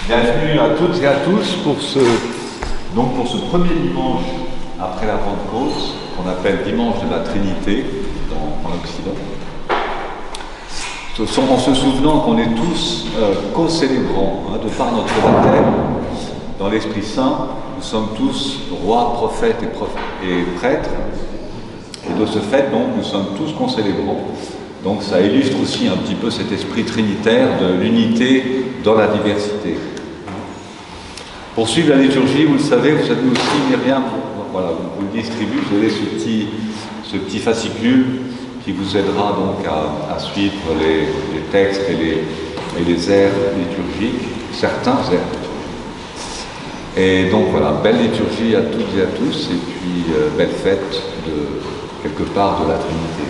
Bienvenue à toutes et à tous pour ce premier dimanche après la Pentecôte, qu'on appelle dimanche de la Trinité en Occident. En se souvenant qu'on est tous co-célébrants de par notre baptême dans l'Esprit Saint. Nous sommes tous rois, prophètes et prêtres, et de ce fait, donc, nous sommes tous concélébrants. Donc ça illustre aussi un petit peu cet esprit trinitaire de l'unité dans la diversité. Pour suivre la liturgie, vous le savez, vous savez aussi, Myriam, voilà, vous le distribue, vous avez ce petit fascicule qui vous aidera donc à suivre les textes et les airs liturgiques, certains airs liturgiques. Et donc voilà, belle liturgie à toutes et à tous, et puis belle fête de quelque part de la Trinité.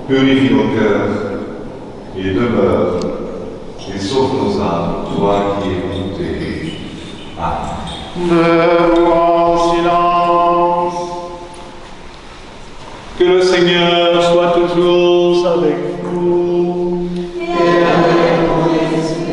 Purifie nos cœurs et demeure et sauve nos âmes, toi qui es monté Debout en silence. Que le Seigneur soit toujours avec vous. Et avec mon esprit.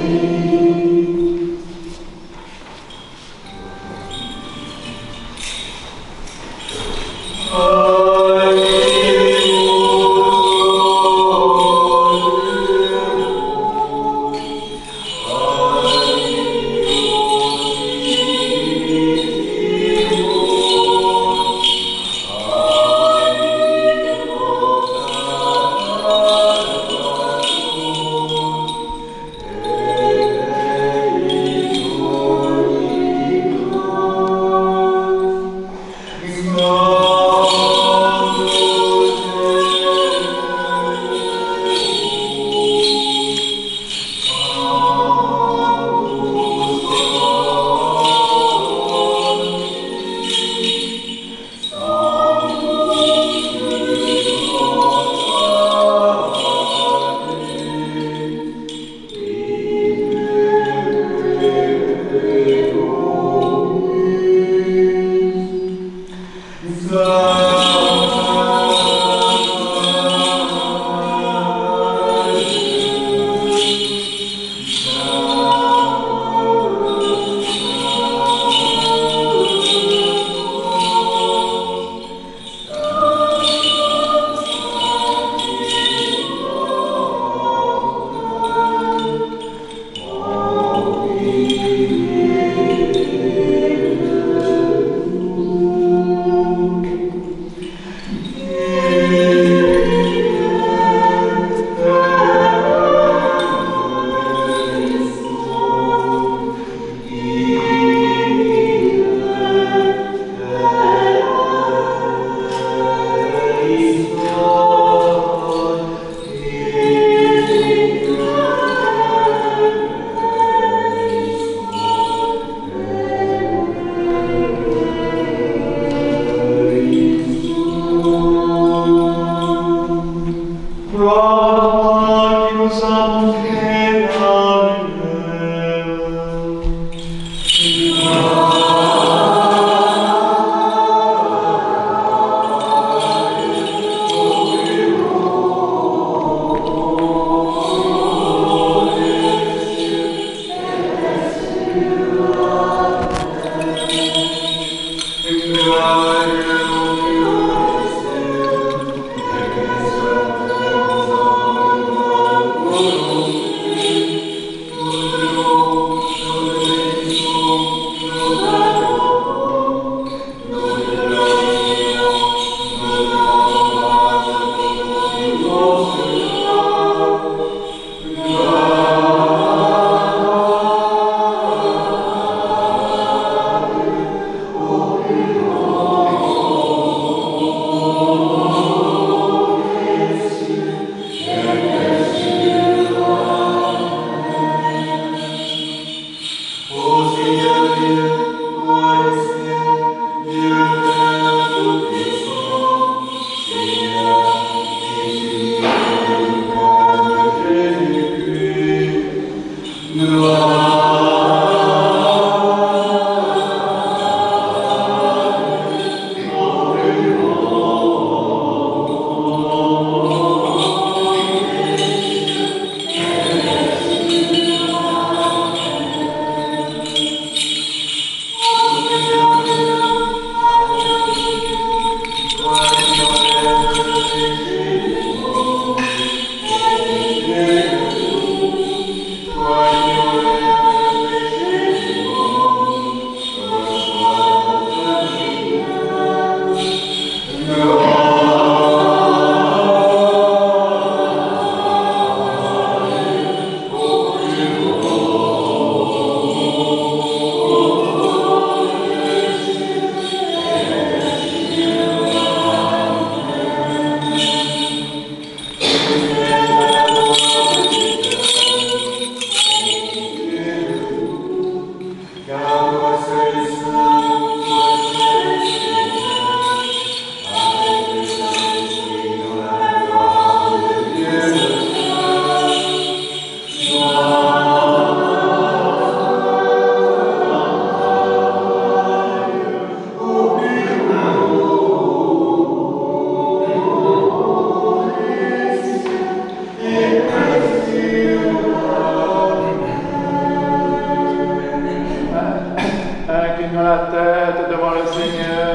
la tête devant le Seigneur.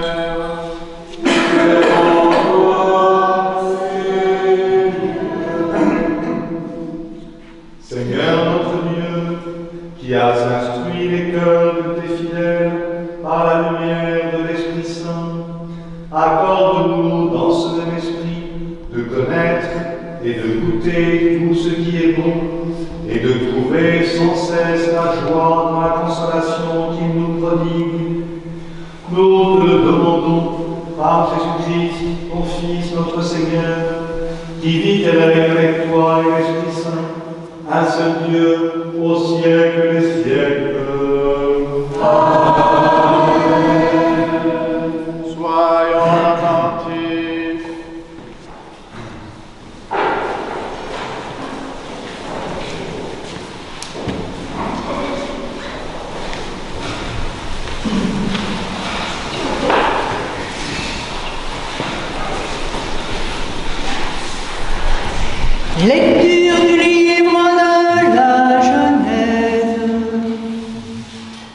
Seigneur notre Dieu, qui as instruit les cœurs de tes fidèles par la lumière de l'Esprit Saint, accorde-nous dans ce même esprit de connaître et de goûter tout ce qui est bon et de trouver sans cesse la joie dans la consolation qu'il nous prodigue. Nous te le demandons par Jésus-Christ, ton Fils, notre Seigneur, qui vit et règne avec toi et l'Esprit Saint, un seul Dieu, au siècle des siècles. Soyons attentifs. Lecture du livre de la Genèse.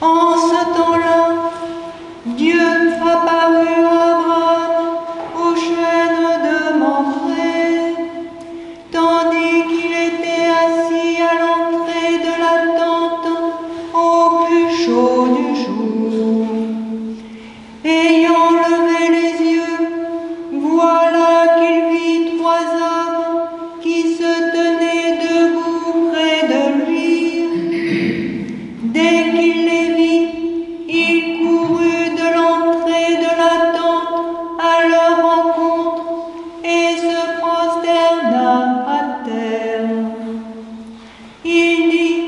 En ce temps-là, Dieu apparut à Abraham au chêne de Mamré, tandis qu'il était assis à l'entrée de la tente au plus chaud du jour. Ayant levé les yeux, voilà qu'il vit trois hommes qui se tenaient debout près de lui. Dès qu'il les vit, il courut de l'entrée de la tente à leur rencontre et se prosterna à terre. Il dit: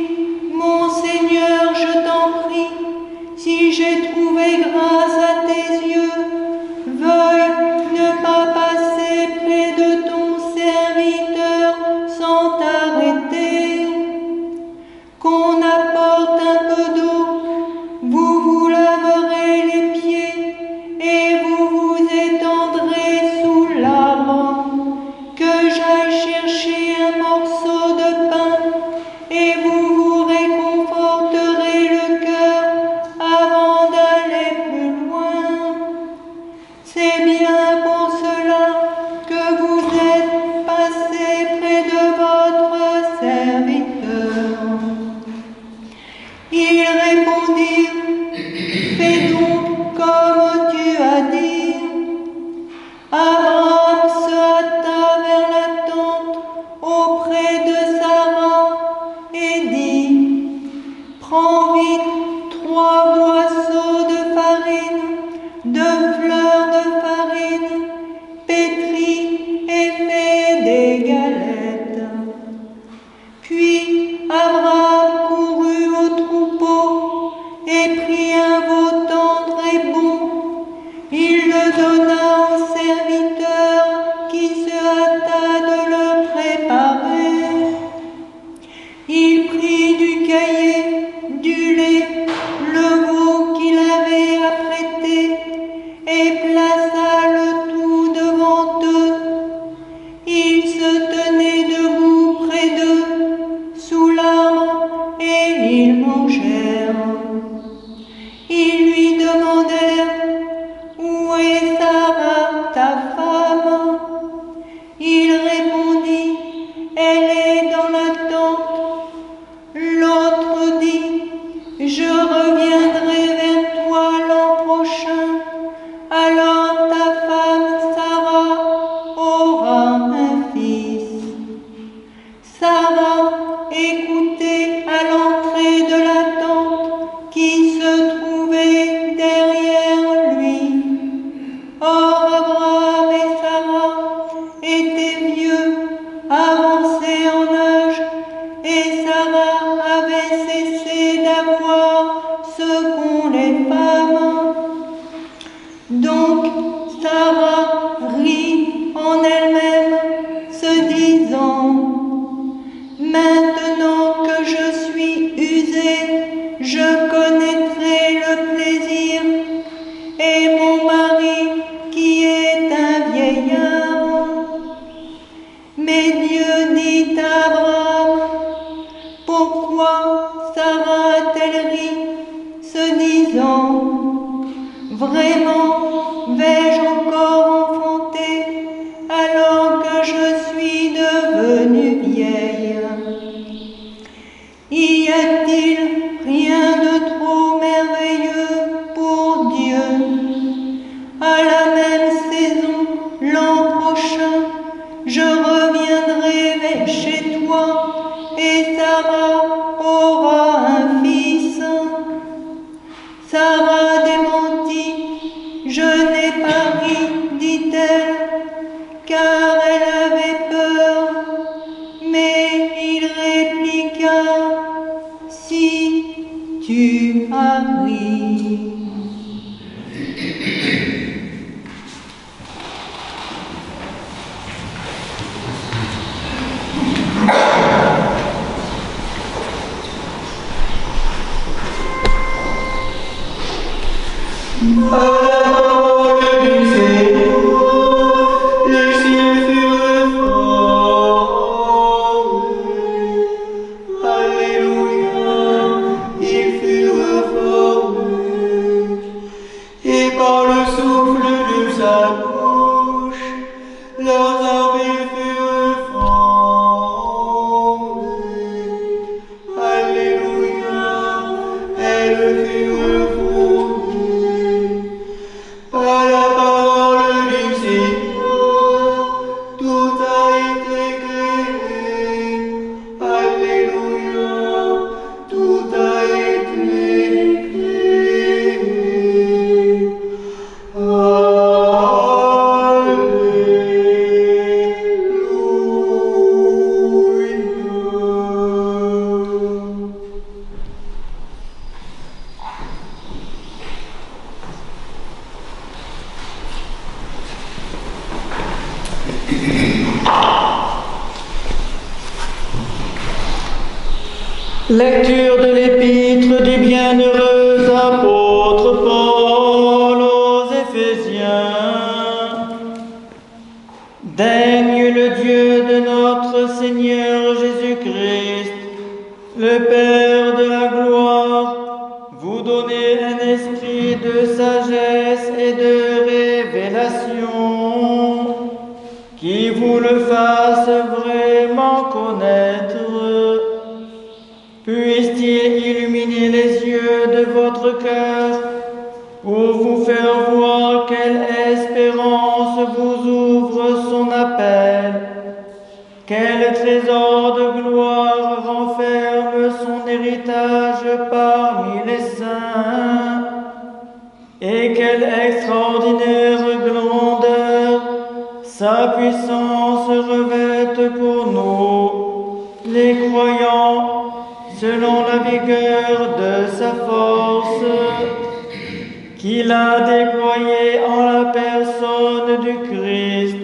Mon Seigneur, je t'en prie, si j'ai trouvé grâce à tes yeux, veuille ne pas passer près de ton serviteur sans t'arrêter. Qu'on apporte un peu d'eau, vous vous laverez les pieds et vous vous étendrez sous l'arbre. Que j'aille chercher un morceau de pain et vous vous réconforterez le cœur avant d'aller plus loin. C'est bien pour cela que vous êtes passé près de votre serviteur. Ils répondirent: Fais donc comme tu as dit. Abraham se hâta vers la tente auprès de Sarah et dit: Prends vite 3 boisseaux de farine, 2 fleurs de farine, pétris et fais des galettes. Puis Abraham courut au troupeau et prit un veau tendre et bon. Il le donna au serviteur qui se hâta de le préparer. Il prit du caillé, du lait, le veau qui Vraiment, vais-je encore enfanter alors que je suis devenue vieille? Y a-t-il rien de trop merveilleux pour Dieu? À la même saison, l'an prochain, je reviendrai chez toi et Sarah aura un fils. Sarah démentit, je n'ai pas ri, dit-elle, car elle avait peur. Mais il répliqua, si tu as ri. À la parole du Seigneur, les cieux furent formés. Alléluia, ils furent formés. Et par le souffle de sa bouche, leurs armées furent formées. Alléluia, elles furent formées. À la parole du Seigneur, tout a été créé. Alléluia, tout a été créé. Alléluia. Lecture de l'épître du bienheureux apôtre Paul aux Éphésiens. Daigne le Dieu de notre Seigneur Jésus-Christ, le Père de la gloire, vous donner un esprit de sagesse et de révélation, qui vous le fasse vraiment connaître. Puisse-t-il illuminer les yeux de votre cœur pour vous faire voir quelle espérance vous ouvre son appel, quel trésor de gloire renferme son héritage parmi les saints, et quelle extraordinaire grandeur sa puissance revête pour nous, les croyants, selon la vigueur de sa force, qu'il a déployée en la personne du Christ,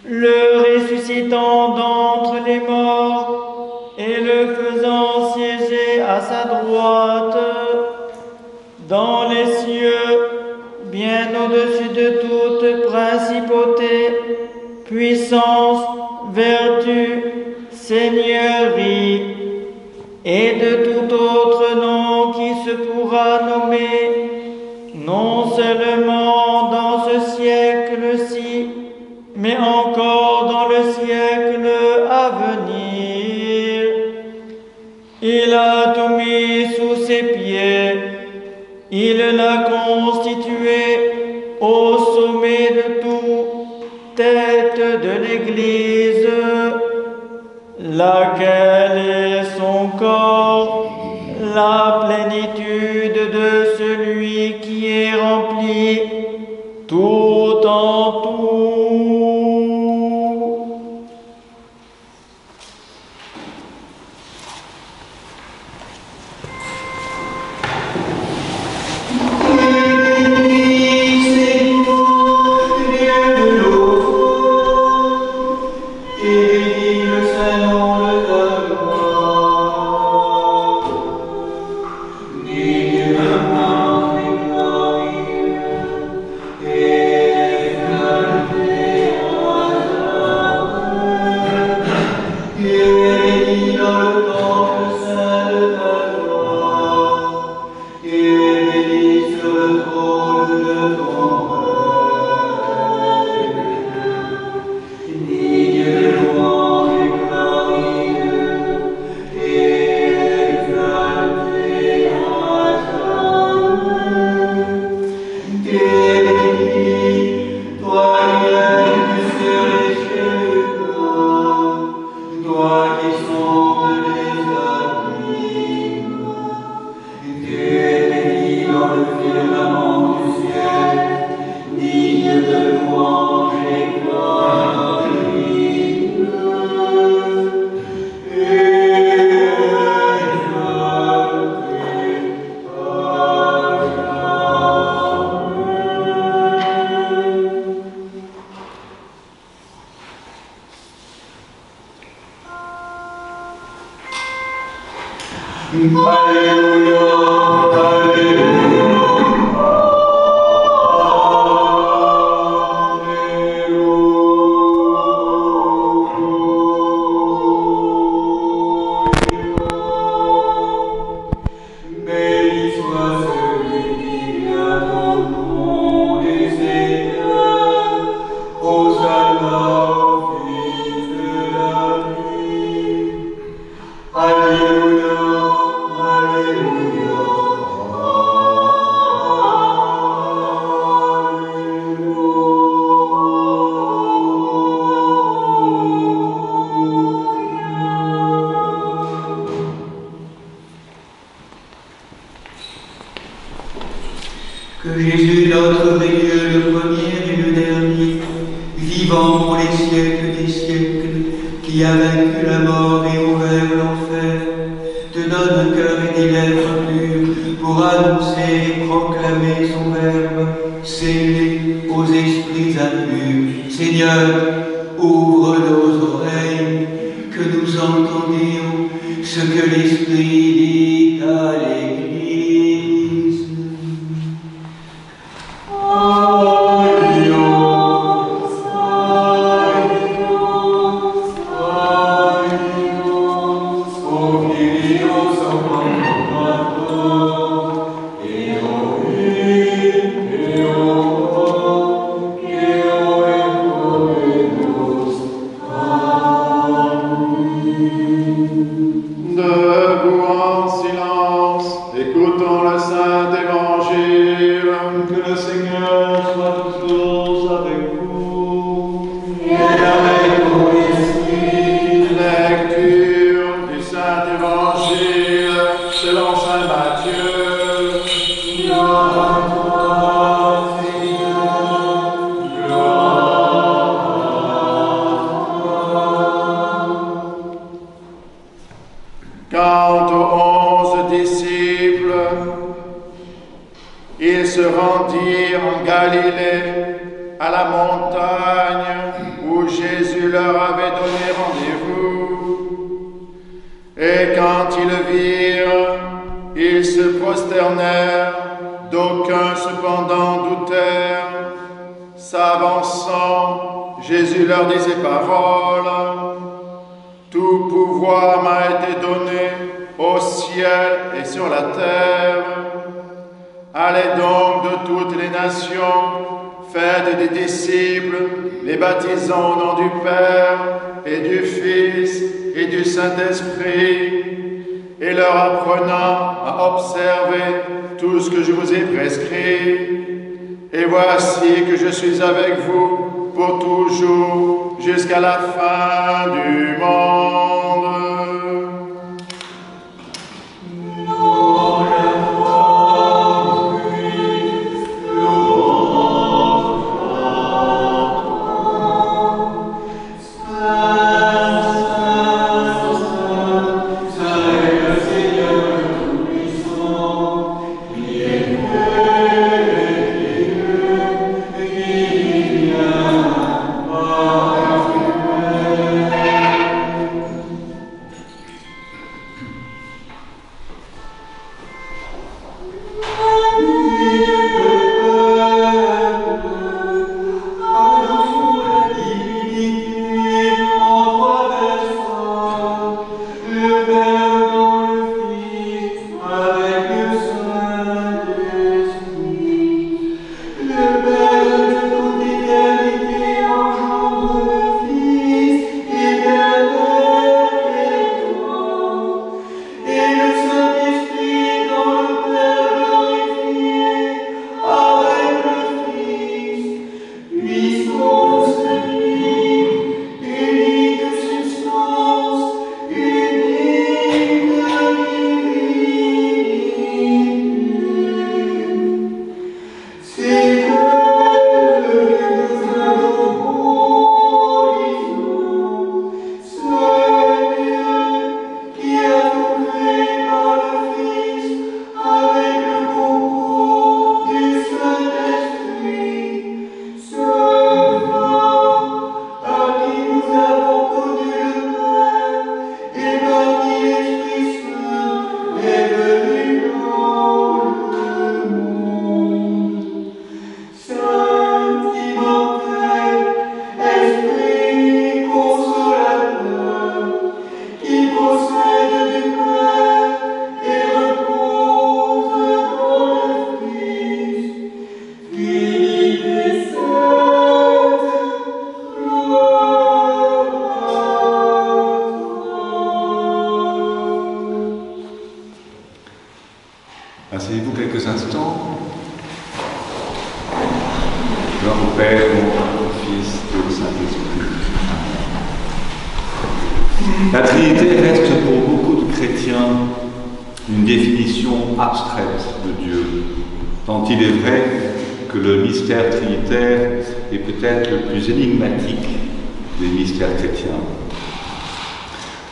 le ressuscitant d'entre les morts et le faisant siéger à sa droite, dans les cieux, bien au-dessus de toute principauté, puissance, vertu, seigneurie, et de tout autre nom qui se pourra nommer, non seulement dans ce siècle-ci, mais encore dans le siècle à venir. Il a tout mis sous ses pieds, il l'a constitué au sommet de tout, tête de l'Église, laquelle est son corps, la plénitude de celui qui est rempli tout en tout. Amen. Que Jésus, notre milieu, le premier et le dernier, vivant pour les siècles des siècles, qui a vaincu la mort et ouvert l'enfer, te donne un cœur et des lèvres pures pour annoncer et proclamer son verbe, scellé aux esprits impurs. Seigneur, ouvre nos oreilles, que nous entendions ce que l'Esprit dit à l'Église. Debout en silence, écoutons le Saint Évangile. Que le Seigneur soit toujours avec vous. Et avec ton esprit. Lecture du Saint Évangile selon Saint Matthieu. Quant aux 11 disciples, ils se rendirent en Galilée, à la montagne où Jésus leur avait donné rendez-vous. Et quand ils le virent, ils se prosternèrent, d'aucuns cependant doutèrent. S'avançant, Jésus leur dit ces paroles. Tout pouvoir m'a été donné au ciel et sur la terre. Allez donc de toutes les nations, faites des disciples, les baptisant au nom du Père et du Fils et du Saint-Esprit, et leur apprenant à observer tout ce que je vous ai prescrit. Et voici que je suis avec vous pour toujours, jusqu'à la fin du monde. Asseyez-vous quelques instants. Gloire au Père, au Fils et au Saint-Esprit. La Trinité reste pour beaucoup de chrétiens une définition abstraite de Dieu, tant il est vrai que le mystère trinitaire est peut-être le plus énigmatique des mystères chrétiens.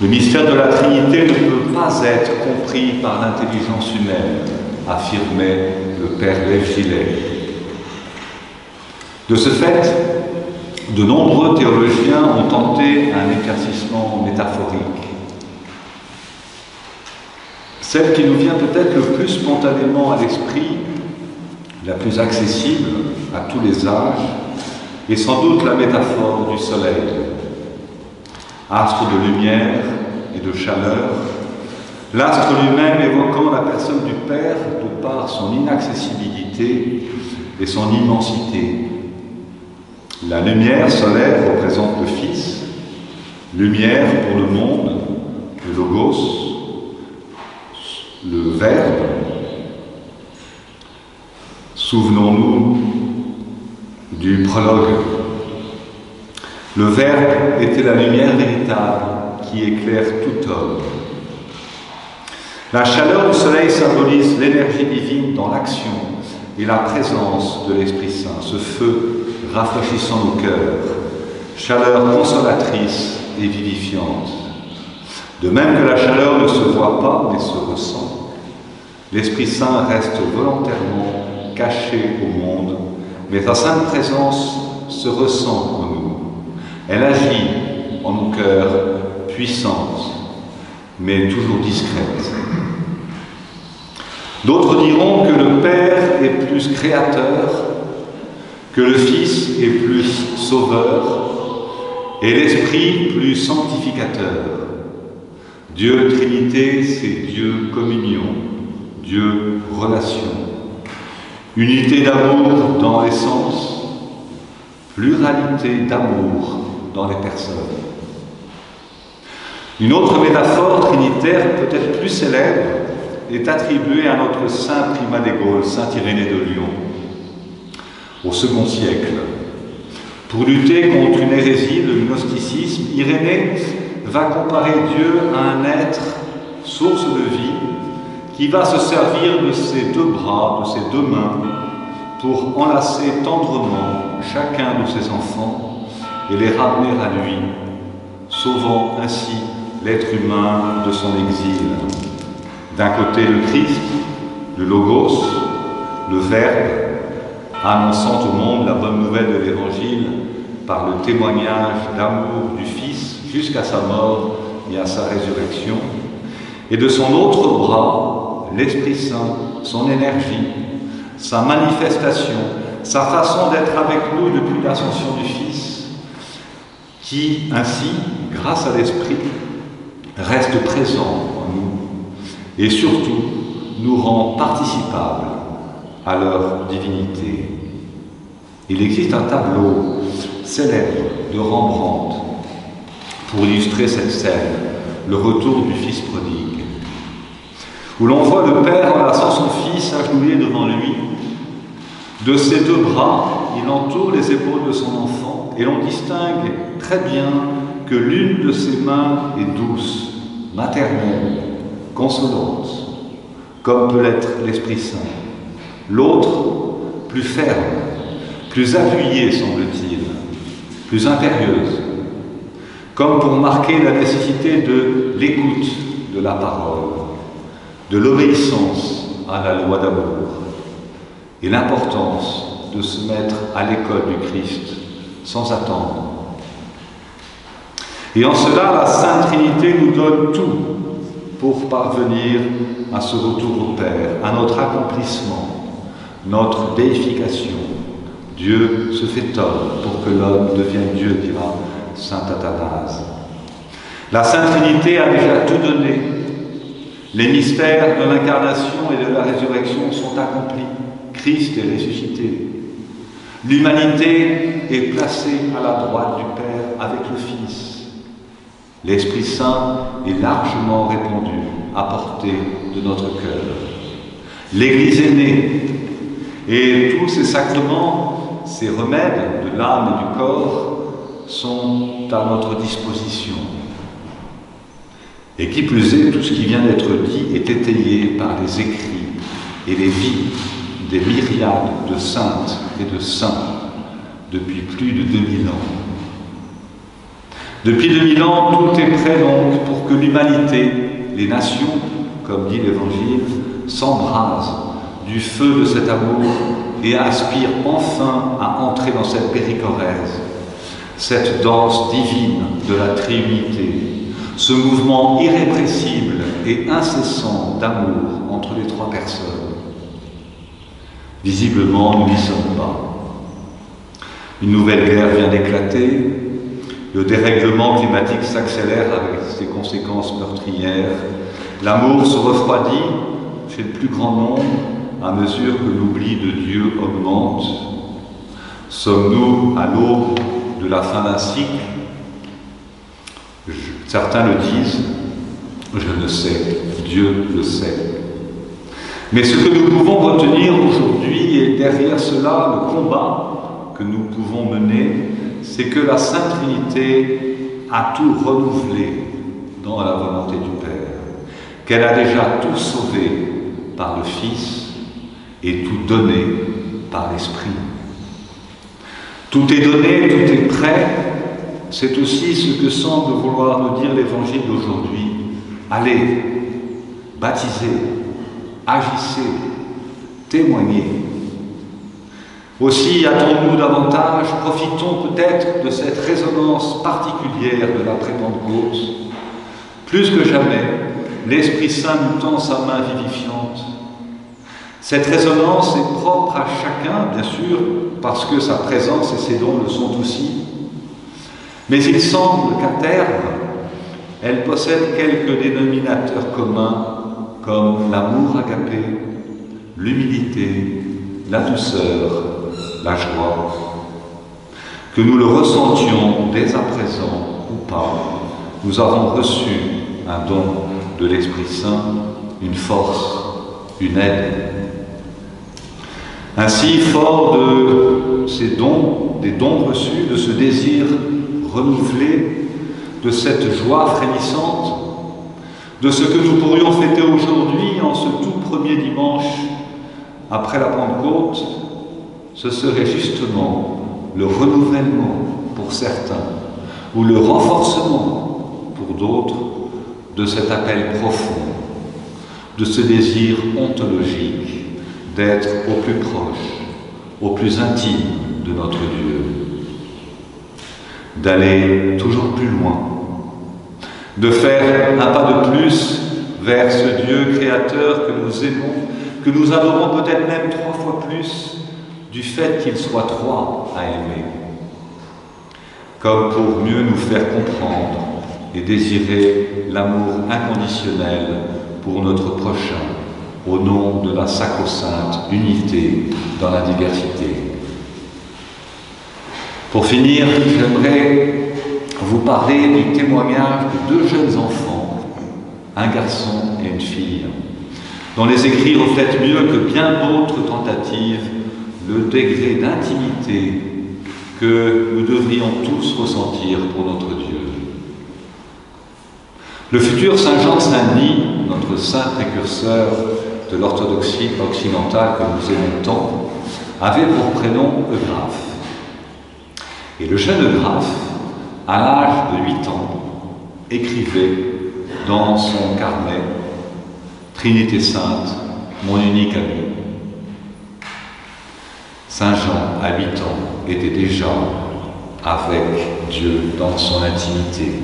Le mystère de la Trinité ne peut pas être compris par l'intelligence humaine, affirmait le père Lev Gillet. De ce fait, de nombreux théologiens ont tenté un éclaircissement métaphorique. Celle qui nous vient peut-être le plus spontanément à l'esprit, la plus accessible à tous les âges, est sans doute la métaphore du soleil. Astre de lumière et de chaleur, l'astre lui-même évoquant la personne du Père de par son inaccessibilité et son immensité. La lumière solaire représente le Fils, lumière pour le monde, le Logos, le Verbe. Souvenons-nous du prologue. Le Verbe était la lumière véritable qui éclaire tout homme. La chaleur du soleil symbolise l'énergie divine dans l'action et la présence de l'Esprit Saint, ce feu rafraîchissant nos cœurs, chaleur consolatrice et vivifiante. De même que la chaleur ne se voit pas mais se ressent, l'Esprit Saint reste volontairement caché au monde, mais sa sainte présence se ressent en nous. Elle agit en nos cœurs, puissante, mais toujours discrète. D'autres diront que le Père est plus créateur, que le Fils est plus sauveur, et l'Esprit plus sanctificateur. Dieu Trinité, c'est Dieu communion, Dieu relation. Unité d'amour dans l'essence, pluralité d'amour dans les personnes. Une autre métaphore trinitaire, peut-être plus célèbre, est attribuée à notre saint primat des Gaules, saint Irénée de Lyon, au second siècle. Pour lutter contre une hérésie, le gnosticisme, Irénée va comparer Dieu à un être, source de vie, qui va se servir de ses deux bras, de ses deux mains, pour enlacer tendrement chacun de ses enfants et les ramener à lui, sauvant ainsi l'être humain de son exil. D'un côté le Christ, le Logos, le Verbe, annonçant au monde la bonne nouvelle de l'Évangile par le témoignage d'amour du Fils jusqu'à sa mort et à sa résurrection, et de son autre bras, l'Esprit Saint, son énergie, sa manifestation, sa façon d'être avec nous depuis l'ascension du Fils, qui ainsi, grâce à l'Esprit, reste présent en nous et surtout nous rend participables à leur divinité. Il existe un tableau célèbre de Rembrandt pour illustrer cette scène, le retour du Fils prodigue, où l'on voit le Père enlaçant son Fils agenouillé devant lui. De ses deux bras, il entoure les épaules de son enfant et l'on distingue très bien que l'une de ses mains est douce, maternelle, consolante, comme peut l'être l'Esprit Saint. L'autre, plus ferme, plus appuyée, semble-t-il, plus impérieuse, comme pour marquer la nécessité de l'écoute de la parole, de l'obéissance à la loi d'amour, et l'importance de se mettre à l'école du Christ sans attendre. Et en cela, la Sainte Trinité nous donne tout pour parvenir à ce retour au Père, à notre accomplissement, notre déification. Dieu se fait homme pour que l'homme devienne Dieu, dira saint Athanase. La Sainte Trinité a déjà tout donné. Les mystères de l'incarnation et de la résurrection sont accomplis. Christ est ressuscité. L'humanité est placée à la droite du Père avec le Fils. L'Esprit Saint est largement répandu à portée de notre cœur. L'Église est née, et tous ces sacrements, ces remèdes de l'âme et du corps sont à notre disposition. Et qui plus est, tout ce qui vient d'être dit est étayé par les écrits et les vies des myriades de saintes et de saints depuis plus de 2000 ans. Depuis 2000 ans, tout est prêt donc pour que l'humanité, les nations, comme dit l'Évangile, s'embrasent du feu de cet amour et aspirent enfin à entrer dans cette périchorèse, cette danse divine de la Trinité, ce mouvement irrépressible et incessant d'amour entre les trois personnes. Visiblement, nous n'y sommes pas. Une nouvelle guerre vient d'éclater, le dérèglement climatique s'accélère avec ses conséquences meurtrières, l'amour se refroidit chez le plus grand nombre à mesure que l'oubli de Dieu augmente. Sommes-nous à l'aube de la fin d'un cycle? Certains le disent, je le sais, Dieu le sait. Mais ce que nous pouvons retenir aujourd'hui, et derrière cela, le combat que nous pouvons mener, c'est que la Sainte Trinité a tout renouvelé dans la volonté du Père, qu'elle a déjà tout sauvé par le Fils et tout donné par l'Esprit. Tout est donné, tout est prêt. C'est aussi ce que semble vouloir nous dire l'Évangile d'aujourd'hui. Allez, baptisez, agissez, témoignez. Aussi, attendons-nous davantage, profitons peut-être de cette résonance particulière de l'après-Pentecôte. Plus que jamais, l'Esprit Saint nous tend sa main vivifiante. Cette résonance est propre à chacun, bien sûr, parce que sa présence et ses dons le sont aussi. Mais il semble qu'à terme, elle possède quelques dénominateurs communs, comme l'amour agapé, l'humilité, la douceur, la joie. Que nous le ressentions dès à présent ou pas, nous avons reçu un don de l'Esprit Saint, une force, une aide. Ainsi, fort de ces dons, des dons reçus, de ce désir renouvelé, de cette joie frémissante, de ce que nous pourrions fêter aujourd'hui en ce tout premier dimanche après la Pentecôte, ce serait justement le renouvellement pour certains, ou le renforcement pour d'autres, de cet appel profond, de ce désir ontologique d'être au plus proche, au plus intime de notre Dieu, d'aller toujours plus loin, de faire un pas de plus vers ce Dieu créateur que nous aimons, que nous adorons peut-être même 3 fois plus du fait qu'il soit 3 à aimer, comme pour mieux nous faire comprendre et désirer l'amour inconditionnel pour notre prochain, au nom de la sacro-sainte unité dans la diversité. Pour finir, j'aimerais vous parler du témoignage de 2 jeunes enfants, un garçon et une fille, dont les écrits reflètent mieux que bien d'autres tentatives le degré d'intimité que nous devrions tous ressentir pour notre Dieu. Le futur Saint Jean de Saint-Denis, notre saint précurseur de l'orthodoxie occidentale que nous aimons tant, avait pour prénom Eugraphe. Et le jeune Eugraphe, à l'âge de 8 ans, écrivait dans son carnet « Trinité Sainte, mon unique ami ». Saint Jean, à 8 ans, était déjà avec Dieu dans son intimité.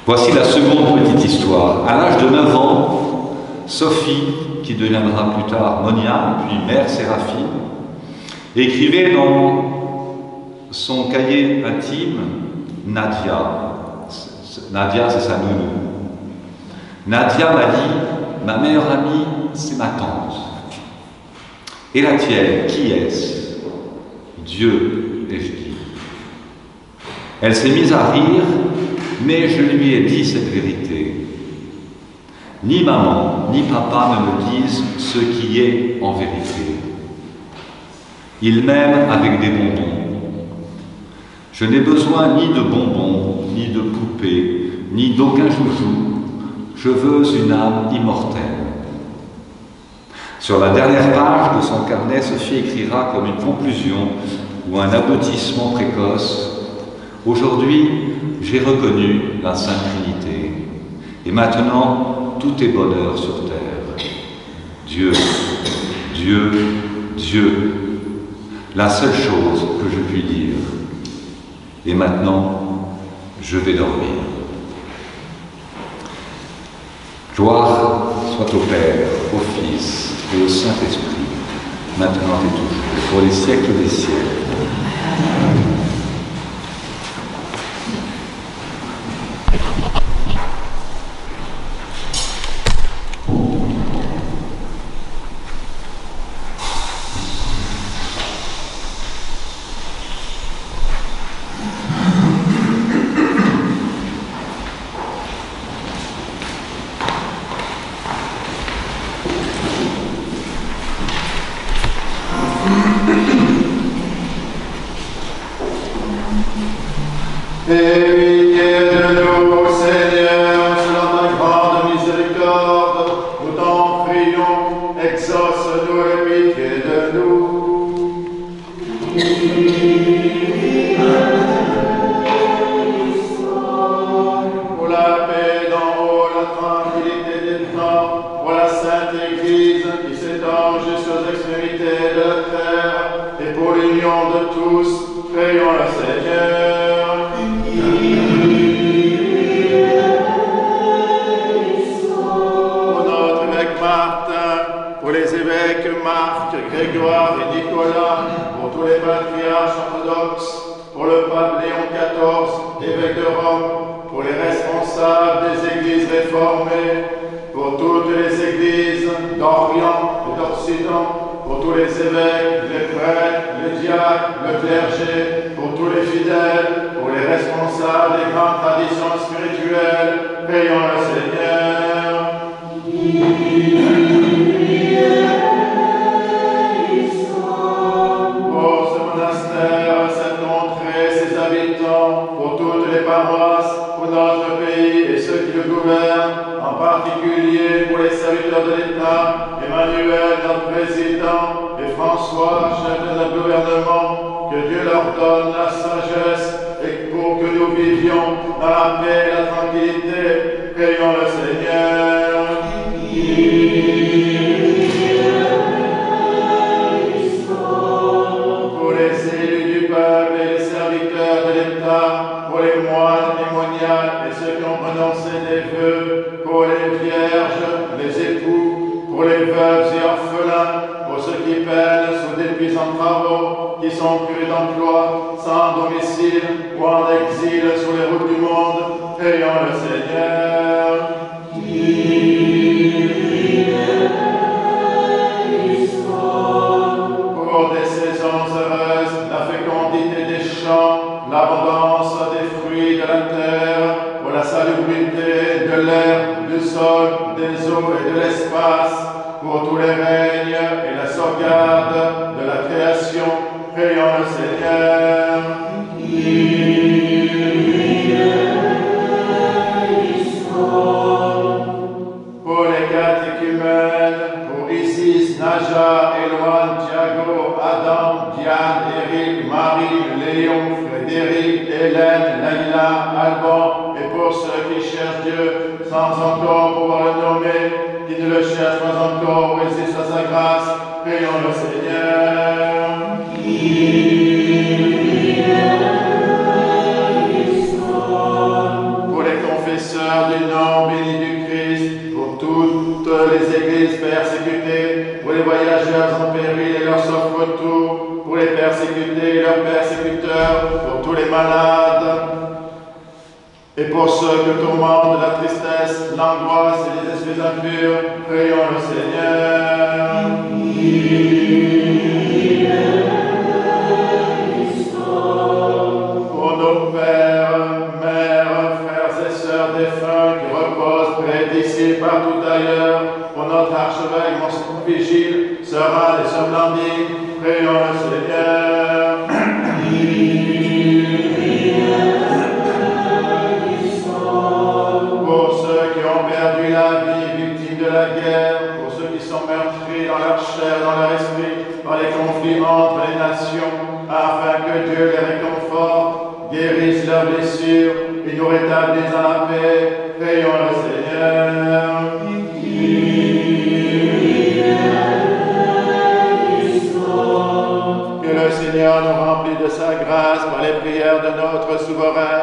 Voici la seconde petite histoire. À l'âge de 9 ans, Sophie, qui deviendra plus tard Monia, puis mère Séraphine, écrivait dans son cahier intime Nadia. Nadia, c'est sa nounou. Nadia m'a dit, ma meilleure amie, c'est ma tante. Et la tienne, qui est-ce? Dieu, ai-je dit. Elle s'est mise à rire, mais je lui ai dit cette vérité. Ni maman, ni papa ne me disent ce qui est en vérité. Ils m'aiment avec des bonbons. Je n'ai besoin ni de bonbons, ni de poupées, ni d'aucun joujou. Je veux une âme immortelle. Sur la dernière page de son carnet, Sophie écrira comme une conclusion ou un aboutissement précoce. Aujourd'hui, j'ai reconnu la Sainte Trinité. Et maintenant, tout est bonheur sur terre. Dieu, Dieu, Dieu. La seule chose que je puis dire. Et maintenant, je vais dormir. Gloire soit au Père, au Fils et au Saint-Esprit, maintenant et toujours, pour les siècles des siècles. Par tout son vigile, serein et somnambule, prions le Seigneur. Pour ceux qui ont perdu la vie, victimes de la guerre, pour ceux qui sont meurtris dans leur chair, dans leur esprit, par les conflits entre les nations, afin que Dieu les réconforte, guérisse leurs blessures et nous rétablisse dans la paix. Prions le Seigneur. Que le Seigneur nous remplisse de sa grâce par les prières de notre souverain,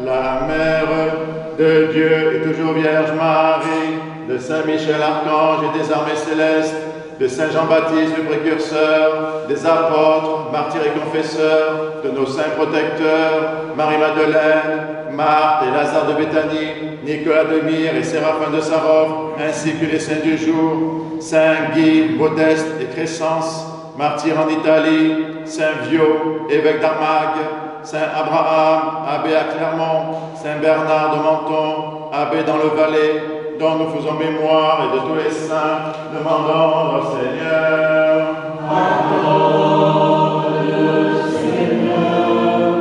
la Mère de Dieu et toujours Vierge Marie, de Saint Michel Archange et des armées célestes, de Saint Jean-Baptiste le précurseur, des apôtres, martyrs et confesseurs, de nos saints protecteurs, Marie-Madeleine, Marthe et Lazare de Béthanie, Nicolas de Myre et Séraphin de Sarov, ainsi que les saints du jour, Saint Guy, Modeste et Crescence, martyrs en Italie, Saint Viau, évêque d'Armague, Saint Abraham, abbé à Clermont, Saint Bernard de Menton, abbé dans le Valais, dont nous faisons mémoire, et de tous les saints, demandons au Seigneur.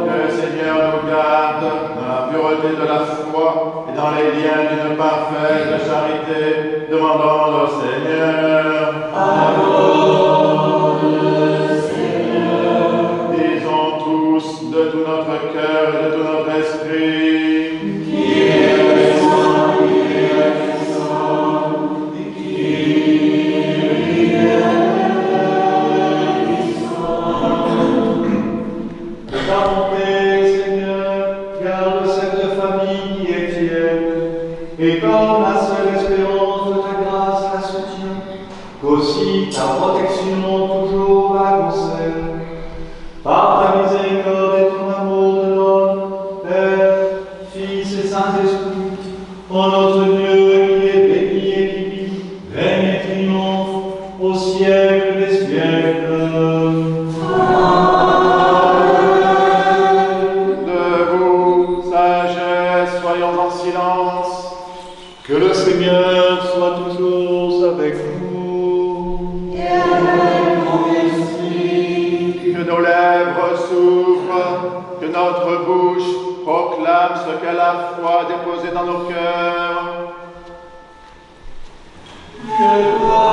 Que le Seigneur nous garde dans la pureté de la foi et dans les liens d'une parfaite charité, demandons au Seigneur. Disons tous de tout notre cœur et de tout notre esprit. Et comme la seule espérance de ta grâce la soutient, qu'aussi ta protection toujours la conserve. Par ta miséricorde et ton amour de l'homme, Père, Fils et Saint-Esprit, ô notre Dieu qui est béni et qui vit, règne et triomphe au siècle des siècles. Debout, sagesse, soyons en silence. Que le Seigneur soit toujours avec vous. Et avec mon esprit. Que nos lèvres s'ouvrent, que notre bouche proclame ce qu'elle a foi déposé dans nos cœurs. Que toi,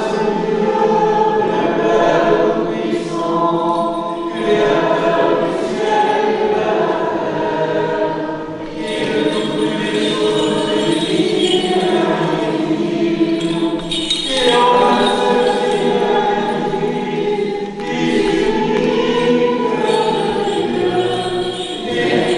Seigneur, le Père puissant, Créateur du ciel et de la terre, qui est de toutes les choses et en un seul Seigneur, qui s'unit, et qui est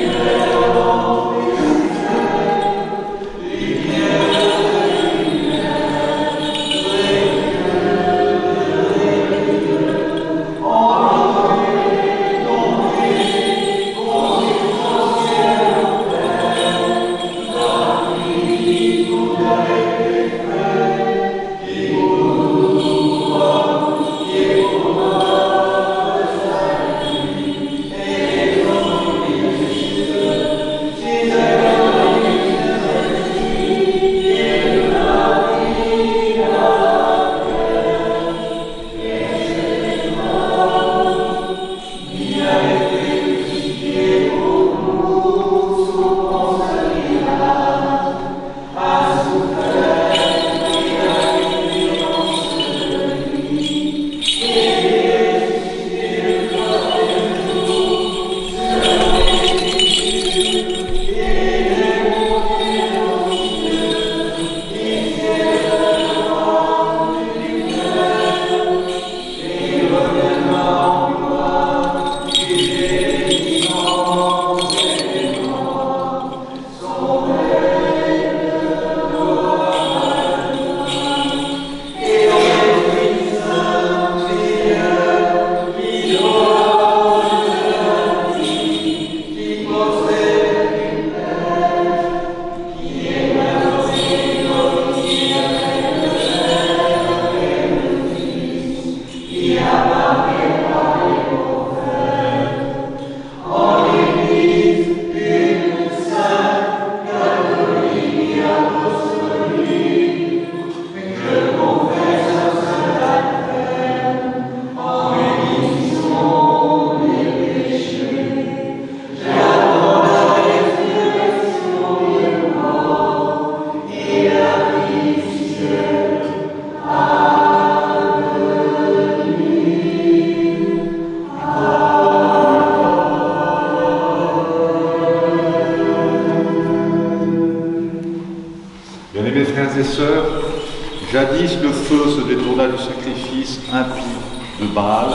feu se détourna du sacrifice impie de Baal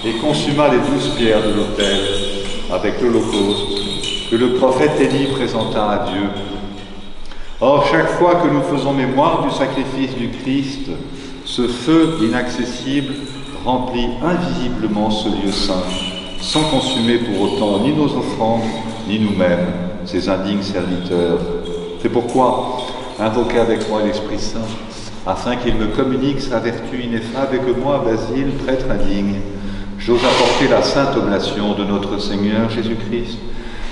et consuma les 12 pierres de l'autel avec l'holocauste que le prophète Élie présenta à Dieu. Or, chaque fois que nous faisons mémoire du sacrifice du Christ, ce feu inaccessible remplit invisiblement ce lieu saint, sans consumer pour autant ni nos offrandes, ni nous-mêmes, ses indignes serviteurs. C'est pourquoi, invoquez avec moi l'Esprit Saint, afin qu'il me communique sa vertu ineffable et que moi, Basile, prêtre indigne, j'ose apporter la sainte oblation de notre Seigneur Jésus-Christ,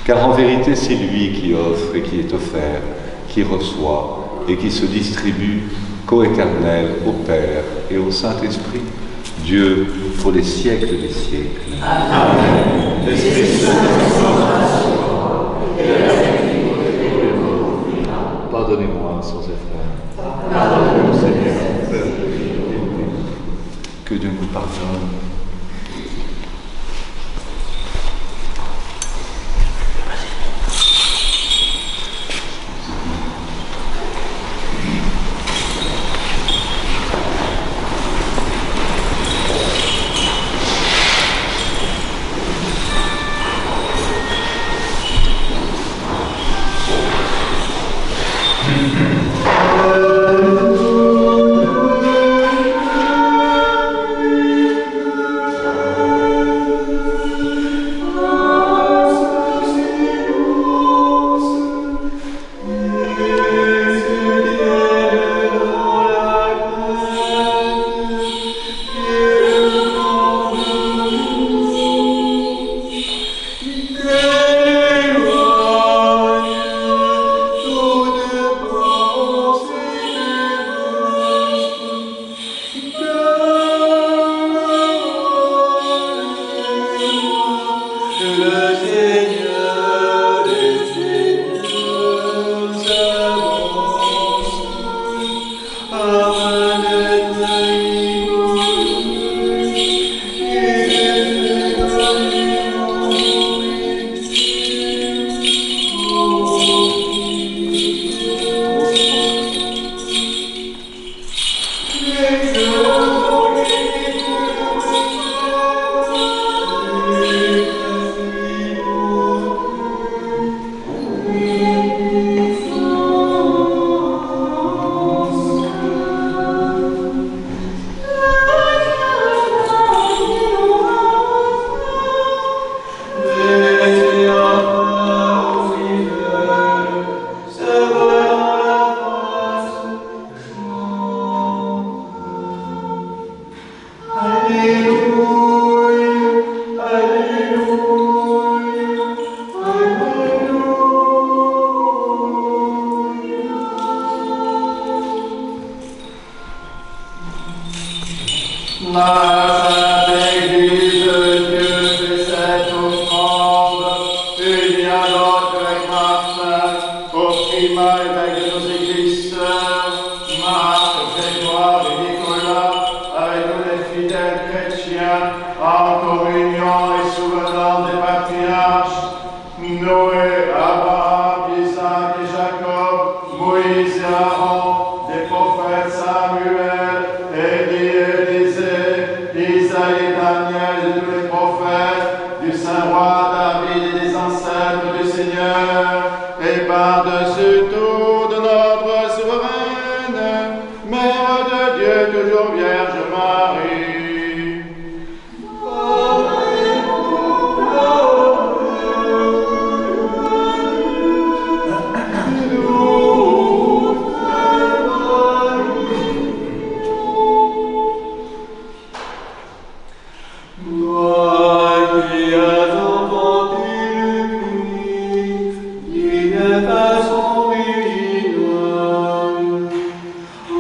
car en vérité c'est lui qui offre et qui est offert, qui reçoit et qui se distribue coéternel au Père et au Saint-Esprit, Dieu pour les siècles des siècles. Amen. L'Esprit Saint Pardonnez-moi sans effort. Pardonnez-moi, Seigneur, Père. Que Dieu nous pardonne.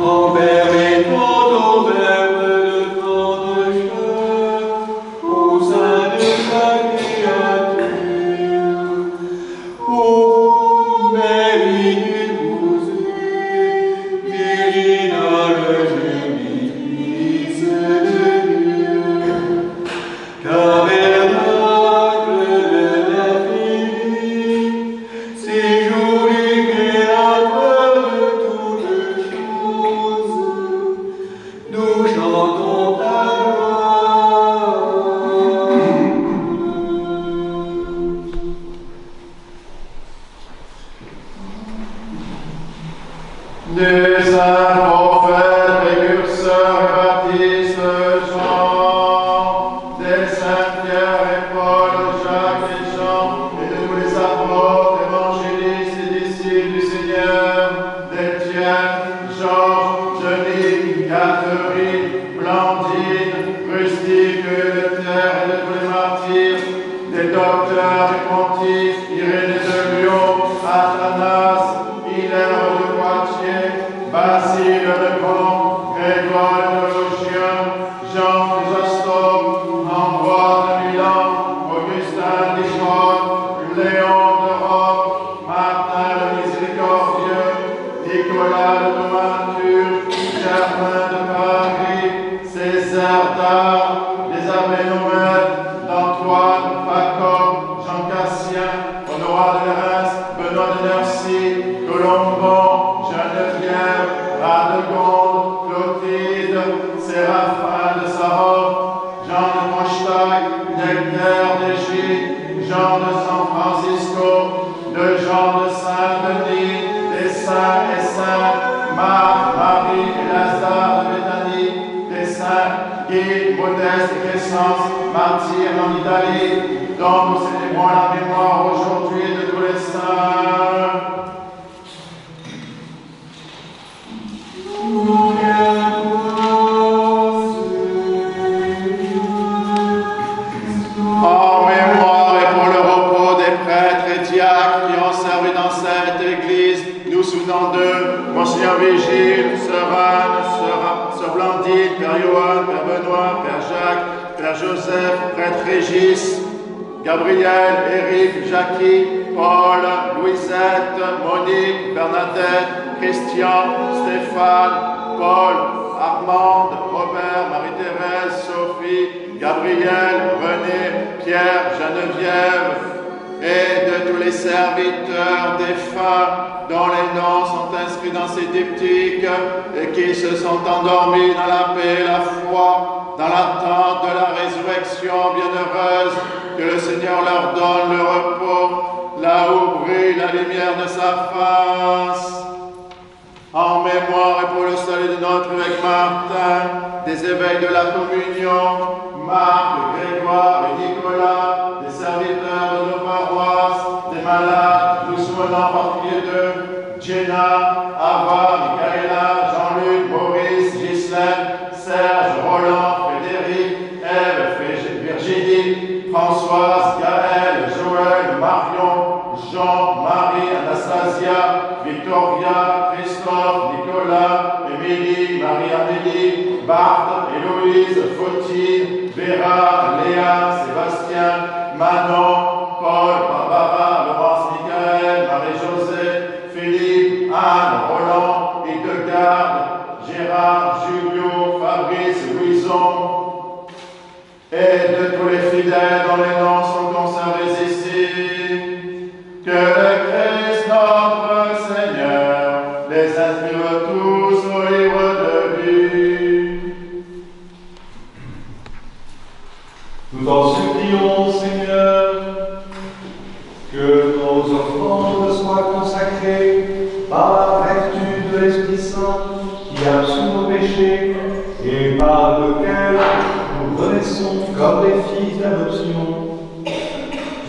Envers et tout, envers nous chantons ta gloire. Des saints prophètes, précurseurs et baptistes, Jean, des saints Pierre et Paul, Jacques et Jean, et de tous les apôtres, évangélistes et disciples du Seigneur, d'Étienne, Georges, Denis, Catherine, Blandine, Rustique, Luther et de tous les martyrs, des docteurs et pontifes, Irénée de Lyon, Athanas, Hilaire de Poitiers, Basile le Grand, Grégoire le Théologien, Jean Chrysostome, Ambroise de Milan, Augustin d'Hippone, Léon de Rome, Martin le Miséricordieux, Nicolas de Thomature, Germain de Paris, Césaire d'Ars, les abbés Noël, d'Antoine, Paco, Jean Cassien, Honorat de Reims, Benoît de Nercy, Colombon, Geneviève, Radegonde, Clotilde, Séraphin de Sahara, Jean de Montag, Nectaire d'Égypte, Jean de San Francisco, de Jean de Saint-Denis, des saints et saintes, Marc, Marie et Lazare de Béthanie, des saints Guy, Modeste et Crescence, martyrs en Italie, dont nous célébrons la mémoire aujourd'hui de tous les saints. En mémoire et pour le repos des prêtres et diacres qui ont servi dans cette église, nous souvenons d'eux, Monseigneur Vigile, Sœur Anne, Sœur Blandine, Père Johan, Père Benoît, Père Jacques, Père Joseph, Prêtre Régis, Gabriel, Éric, Jackie, Paul, Louisette, Monique, Bernadette, Christian, Stéphane, Paul, Armande, Robert, Marie-Thérèse, Sophie, Gabriel, René, Pierre, Geneviève, et de tous les serviteurs défunts dont les noms sont inscrits dans ces diptyques et qui se sont endormis dans la paix et la foi, dans l'attente de la résurrection bienheureuse, que le Seigneur leur donne le repos, là où brille la lumière de sa face. En mémoire et pour le salut de notre évêque Martin, des évêques de la communion, Marc, Grégoire et Nicolas, des serviteurs de nos paroisses, des malades, nous souvenons en particulier de Jenna, Ava, Michaela, Jean-Luc, Maurice, Ghislaine, Serge, Roland, Frédéric, Ève, Virginie, Françoise, Gaël, Joël, Marion, Jean, Marie, Anastasia, Victoria, Christophe, Nicolas, Émilie, Marie-Amélie, Barthe, Héloïse, Fautine, Vera, Léa, Sébastien, Manon, Paul, Barbara, Laurence, Michael, Marie-Josée, Philippe, Anne, Roland, Hildegarde, Gérard, Julio, Fabrice, Louison, et de tous les fidèles dont les noms sont conservés ici, que le Christ notre Seigneur les inscrive tous au livre de vie. Nous t'en supplions, Seigneur, que nos offrandes soient consacrées par la vertu de l'Esprit Saint qui absout nos péchés et par lequel nous renaissons comme des fils d'adoption.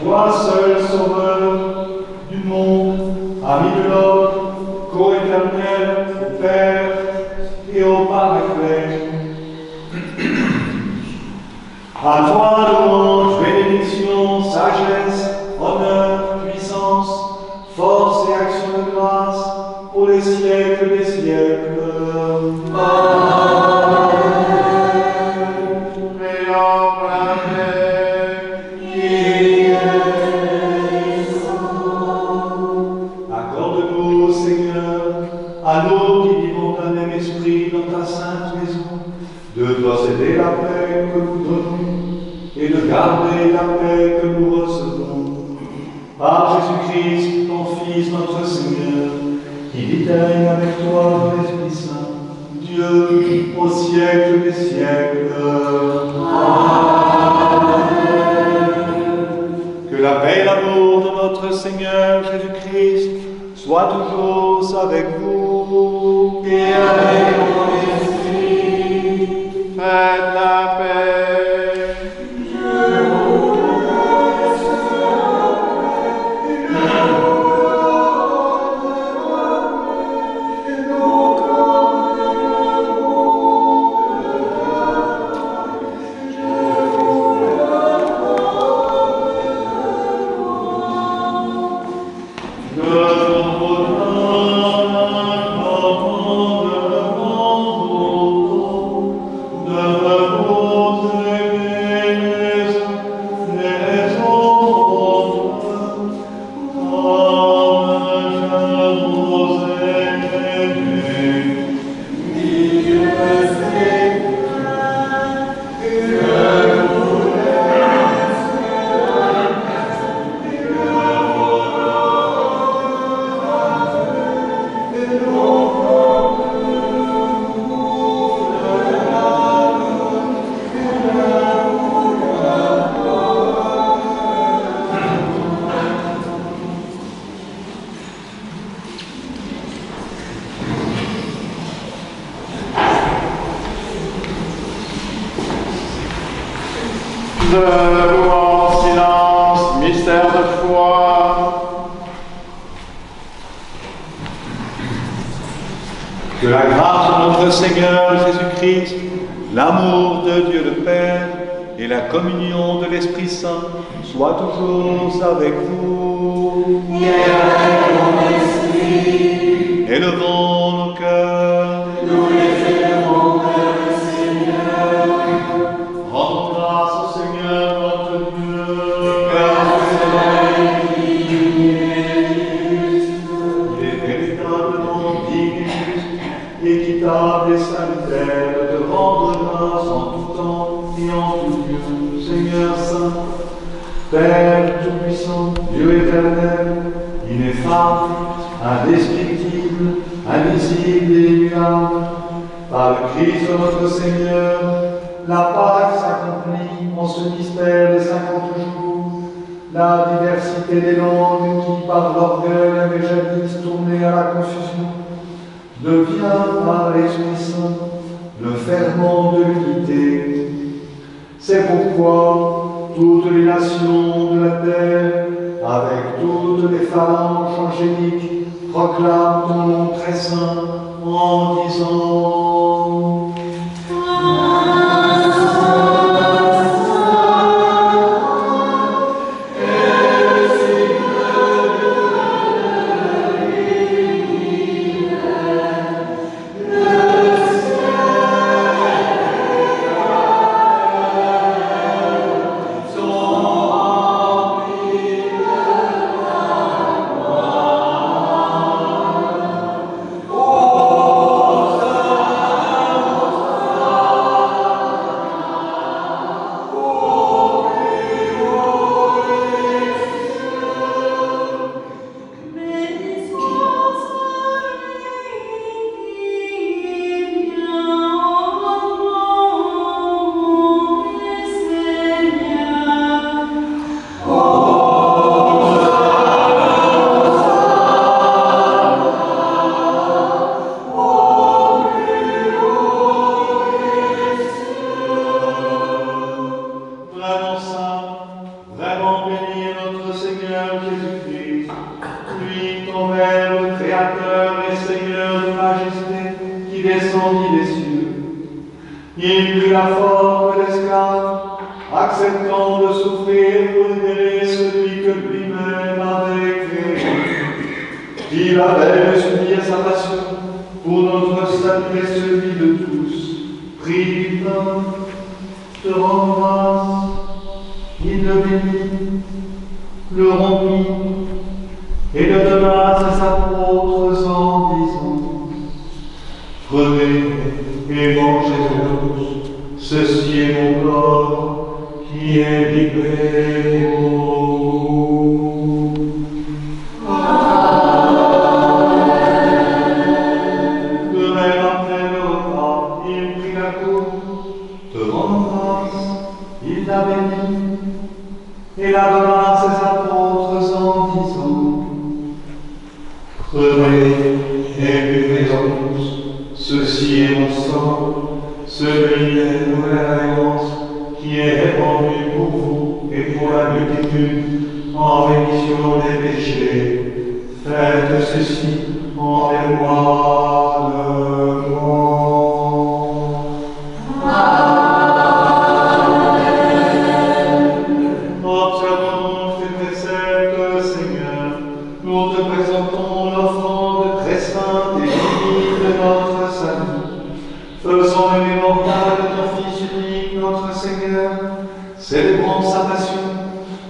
Toi seul sauveur du monde, ami de l'homme, co-éternel au Père et au Paraclet. À toi louange, bénédiction, sagesse, honneur, puissance, force et action de grâce pour les siècles des siècles. Amen. Prions pour la paix. Accorde-nous, Seigneur, à nous qui vivons d'un même esprit dans ta sainte maison, de posséder la paix que nous donnons et de garder la paix que nous recevons. Par Jésus-Christ, ton Fils, notre Seigneur, qui vit et règne avec toi dans l'Esprit Saint, Dieu Dieu, au siècle des siècles. Que la paix et l'amour de notre Seigneur Jésus-Christ soient toujours avec vous. Et avec ton esprit. Faites la paix. Debout en silence, mystère de foi. Que la grâce de notre Seigneur Jésus-Christ, l'amour de Dieu le Père et la communion de l'Esprit Saint soient toujours avec vous. Et avec ton esprit. Élevons nos cœurs. Nous les élevons vers le Seigneur. Rendons grâce au Seigneur notre Dieu. Car cela est digne et juste. Il est véritablement digne et juste, équitable et salutaire de rendre grâce en tout temps et en tout lieu, Seigneur Saint, Père Tout-Puissant, Dieu éternel, ineffable, indescriptible, invisible et immuable, par le Christ notre Seigneur, la Pâque s'accomplit en ce mystère des 50 jours, la diversité des langues qui, par l'orgueil, avaient jadis tourné à la confusion, devient par l'Esprit Saint le ferment de l'unité. C'est pourquoi toutes les nations de la terre, avec toutes les phalanges angéliques, proclament ton nom très saint en disant Il prit la forme d'esclave, acceptant de souffrir pour libérer celui que lui-même avait créé. Il avait soumis à sa passion pour notre salut et celui de tous. Prit du pain, te rend grâce, il le bénit, le rompit et le donna à ses apôtres en disant: Prenez et mangez tous, ceci est mon corps qui est livré pour vous. De même après le repas, te rendant grâce, il la bénit et la donna à ses apôtres en disant: Prenez et buvez-en tous, ceci est mon sang, celui des nouvelles alliances, qui est répandu pour vous et pour la multitude en rémission des péchés. Faites ceci en mémoire de moi. Observons donc tes préceptes, Seigneur. Nous te présentons l'offrande très sainte et divine de notre salut. Faisons le mémorial de ton Fils unique, notre Seigneur. Célébrons sa passion.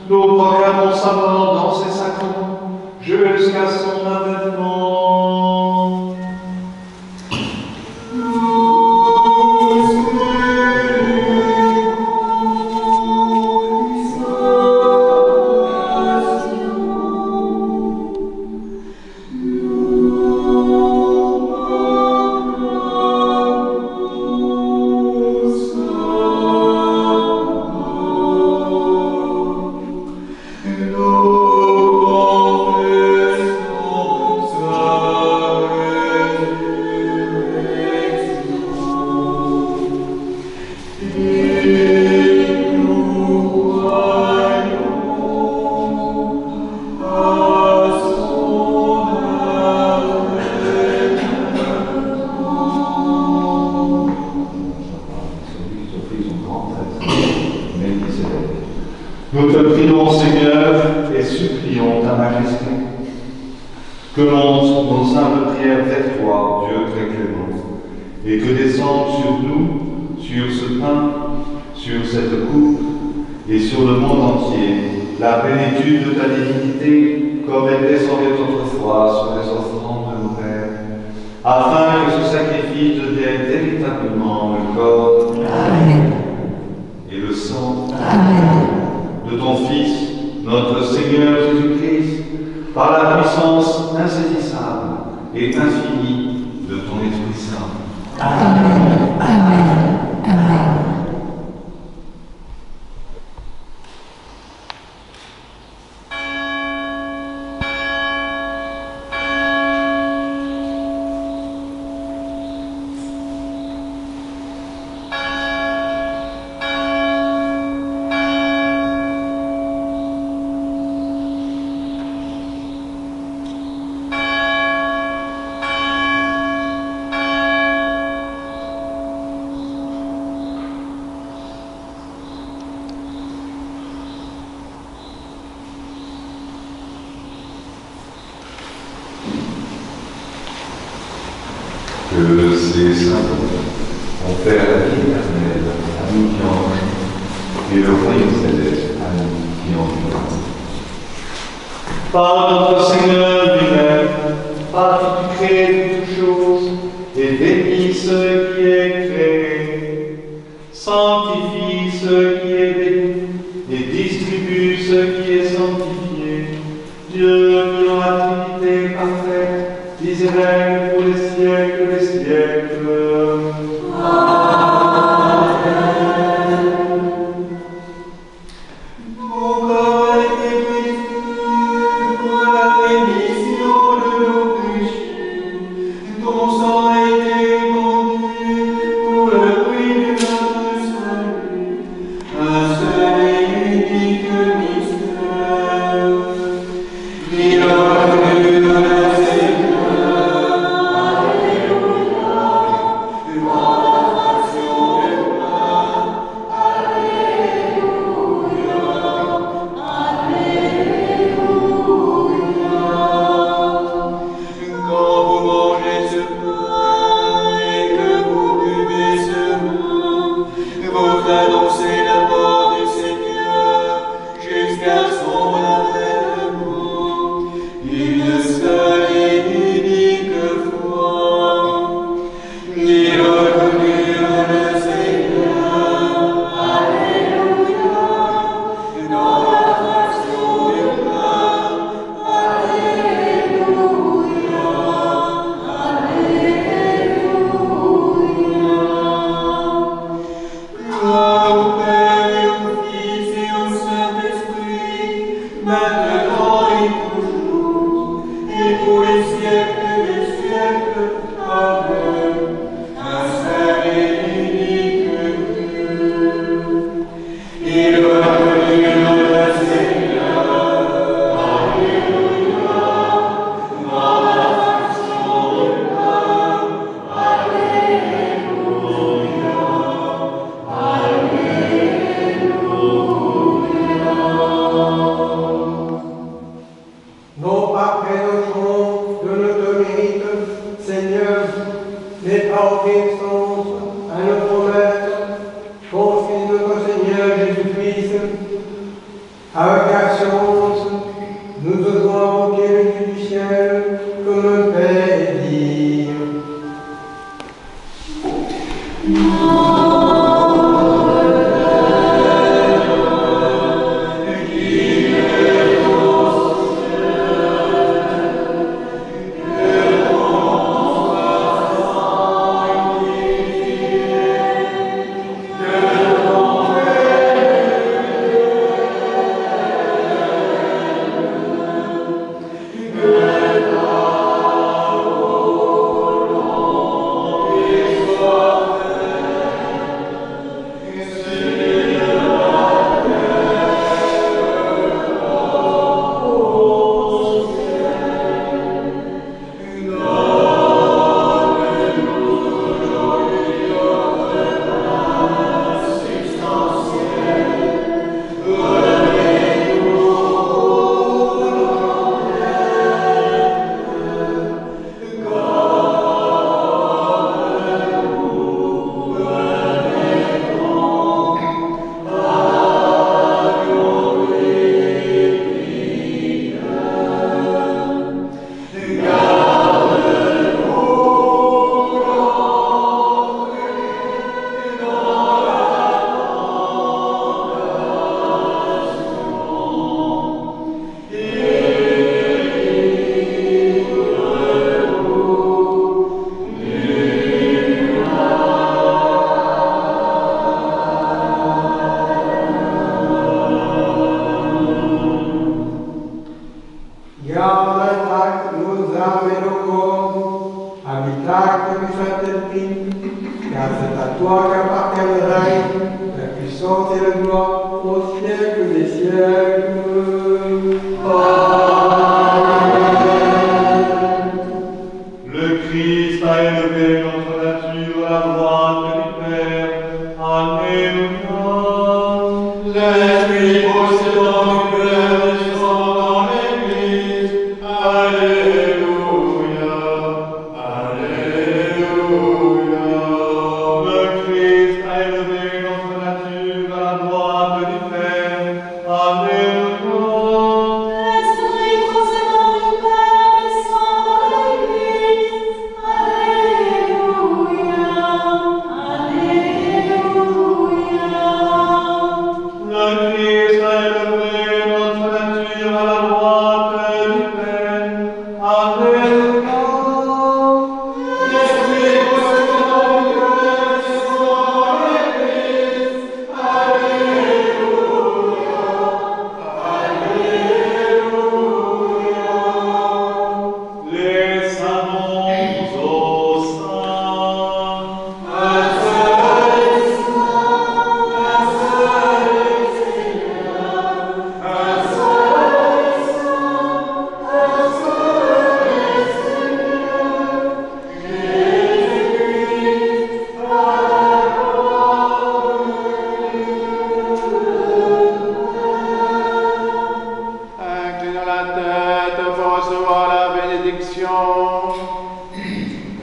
Nous proclamons sa mort dans ses sacrements jusqu'à son avènement. Nous te prions, Seigneur, et supplions ta majesté, que montent nos humbles prières vers toi, Dieu très clément, et que descende sur nous, sur ce pain, sur cette coupe, et sur le monde entier, la plénitude de ta divinité, comme elle descendait autrefois sur les offrandes de nos pères, afin que ce sacrifice devienne véritablement le corps et le sang de ton Fils, notre Seigneur Jésus-Christ, par la puissance insaisissable et infinie de ton Esprit Saint. Amen. Amen. Amen. Que ces saints confèrent la vie éternelle à nous qui en vivons et le royaume céleste à nous qui en vivons. Par notre Seigneur lui-même, par qui tu crées toutes choses, et bénis ce qui est créé, sanctifie ce qui est béni, et distribue ce qui est sanctifié. Dieu qui dans la Trinité parfaite, Israël pour les siècles des siècles. Fils de notre Seigneur Jésus-Christ, avec assurance, nous osons invoquer le Dieu du ciel comme un Père et dire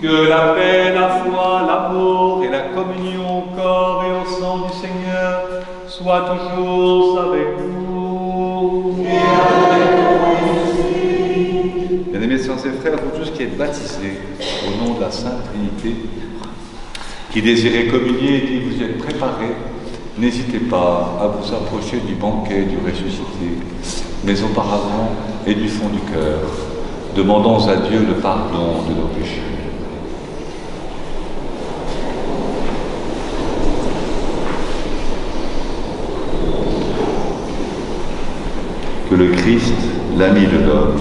Que la paix, la foi, l'amour et la communion au corps et au sang du Seigneur soient toujours avec vous. Bien-aimés sœurs et frères, vous tous qui êtes baptisés au nom de la Sainte Trinité, qui désirez communier et qui vous êtes préparés, n'hésitez pas à vous approcher du banquet du ressuscité, mais auparavant et du fond du cœur, demandons à Dieu le pardon de nos péchés. Que le Christ, l'ami de l'homme,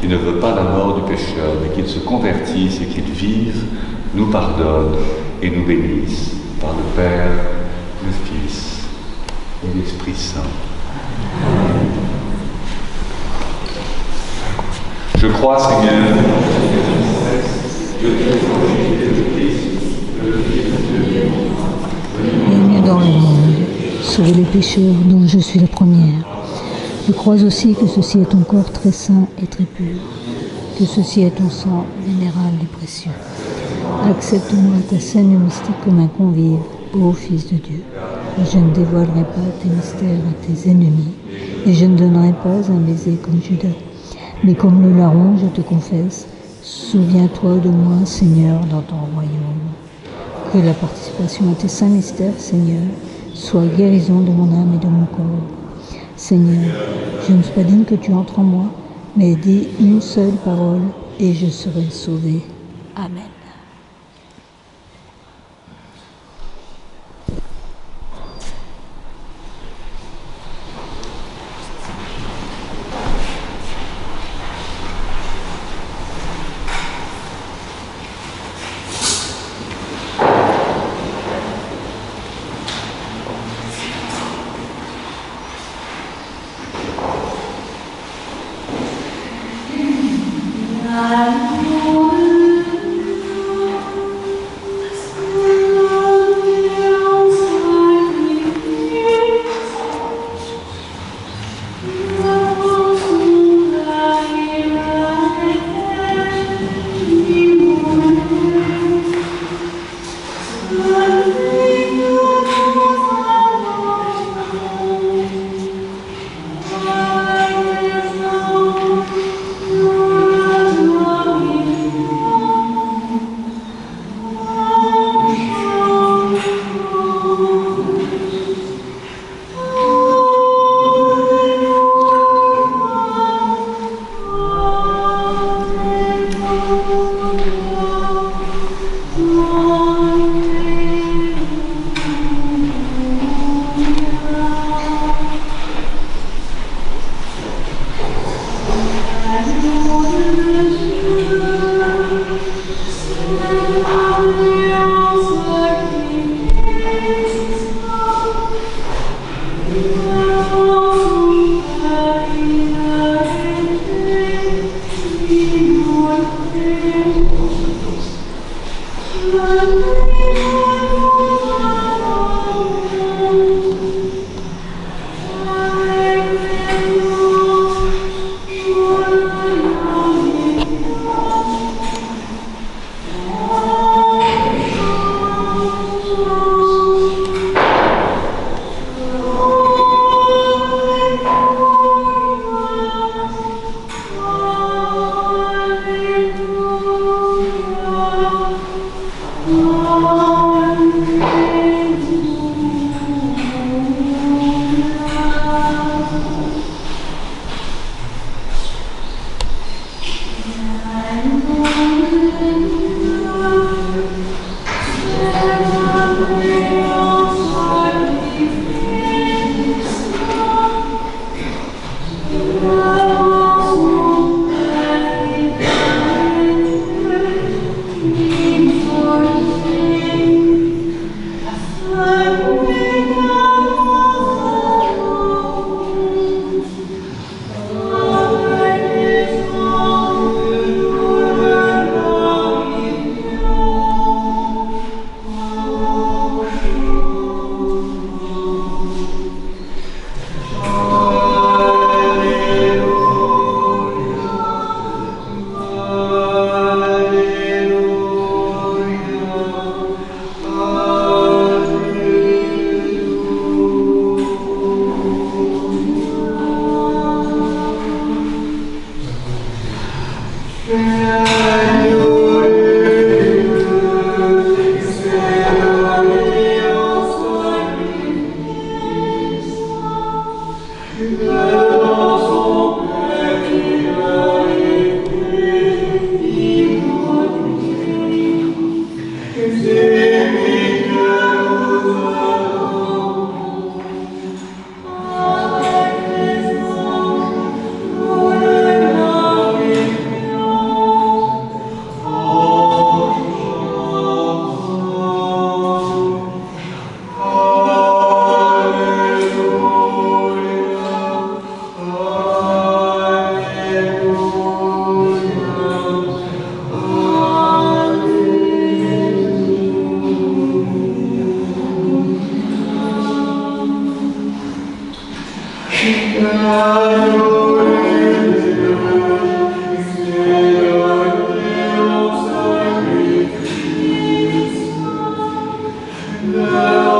qui ne veut pas la mort du pécheur, mais qu'il se convertisse et qu'il vive, nous pardonne et nous bénisse par le Père, le Fils et l'Esprit Saint. Je crois, Seigneur, que tu es le Christ, le Fils de Dieu, venu dans le monde, sauver les pécheurs dont je suis la première. Je crois aussi que ceci est ton corps très saint et très pur, que ceci est ton sang vénérable et précieux. Accepte-moi ta scène mystique comme un convive, ô Fils de Dieu. Et je ne dévoilerai pas tes mystères à tes ennemis, et je ne donnerai pas un baiser comme Judas. Mais comme le larron, je te confesse, souviens-toi de moi, Seigneur, dans ton royaume. Que la participation à tes saints mystères, Seigneur, soit guérison de mon âme et de mon corps. Seigneur, je ne suis pas digne que tu entres en moi, mais dis une seule parole et je serai sauvé. Amen. Love.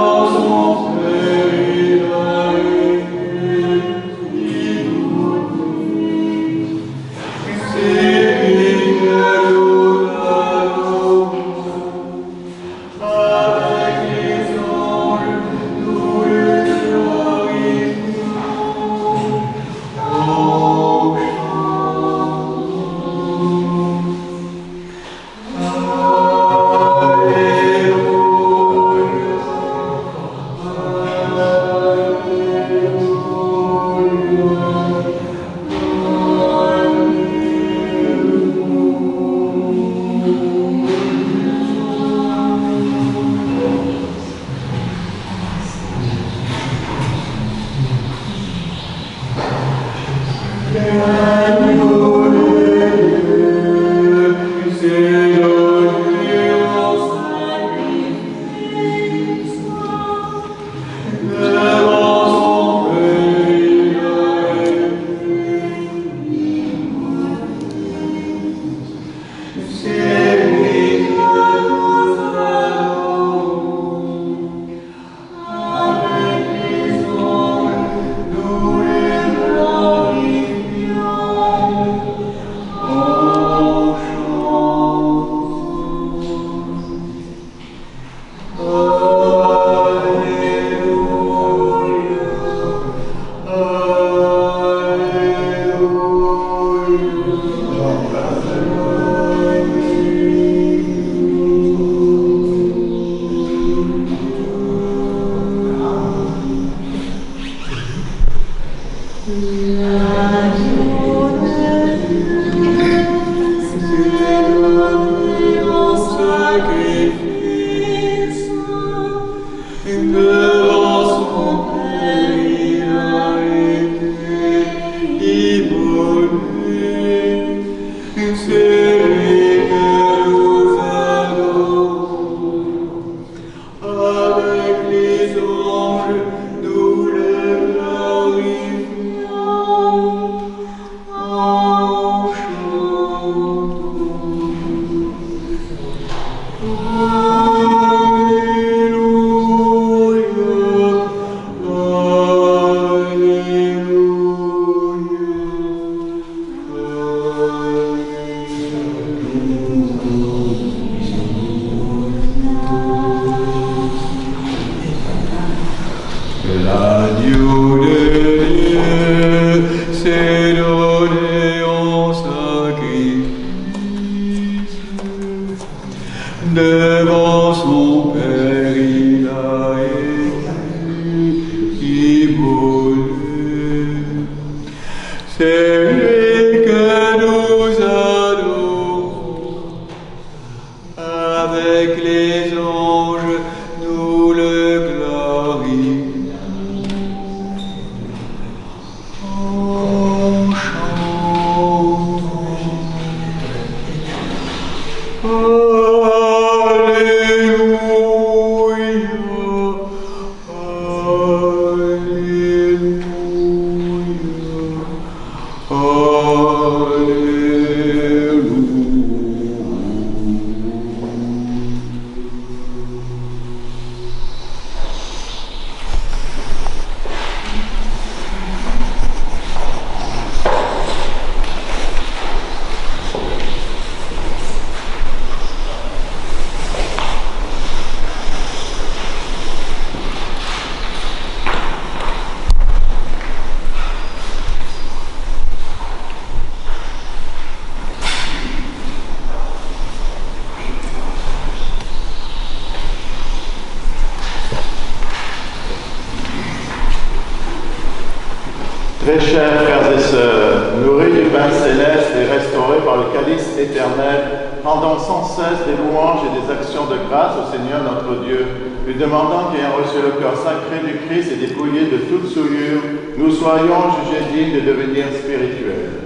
Très chers frères et sœurs, nourris du pain céleste et restaurés par le calice éternel, rendons sans cesse des louanges et des actions de grâce au Seigneur notre Dieu, lui demandant qu'ayant reçu le corps sacré du Christ et dépouillé de toute souillure, nous soyons jugés dignes de devenir spirituels.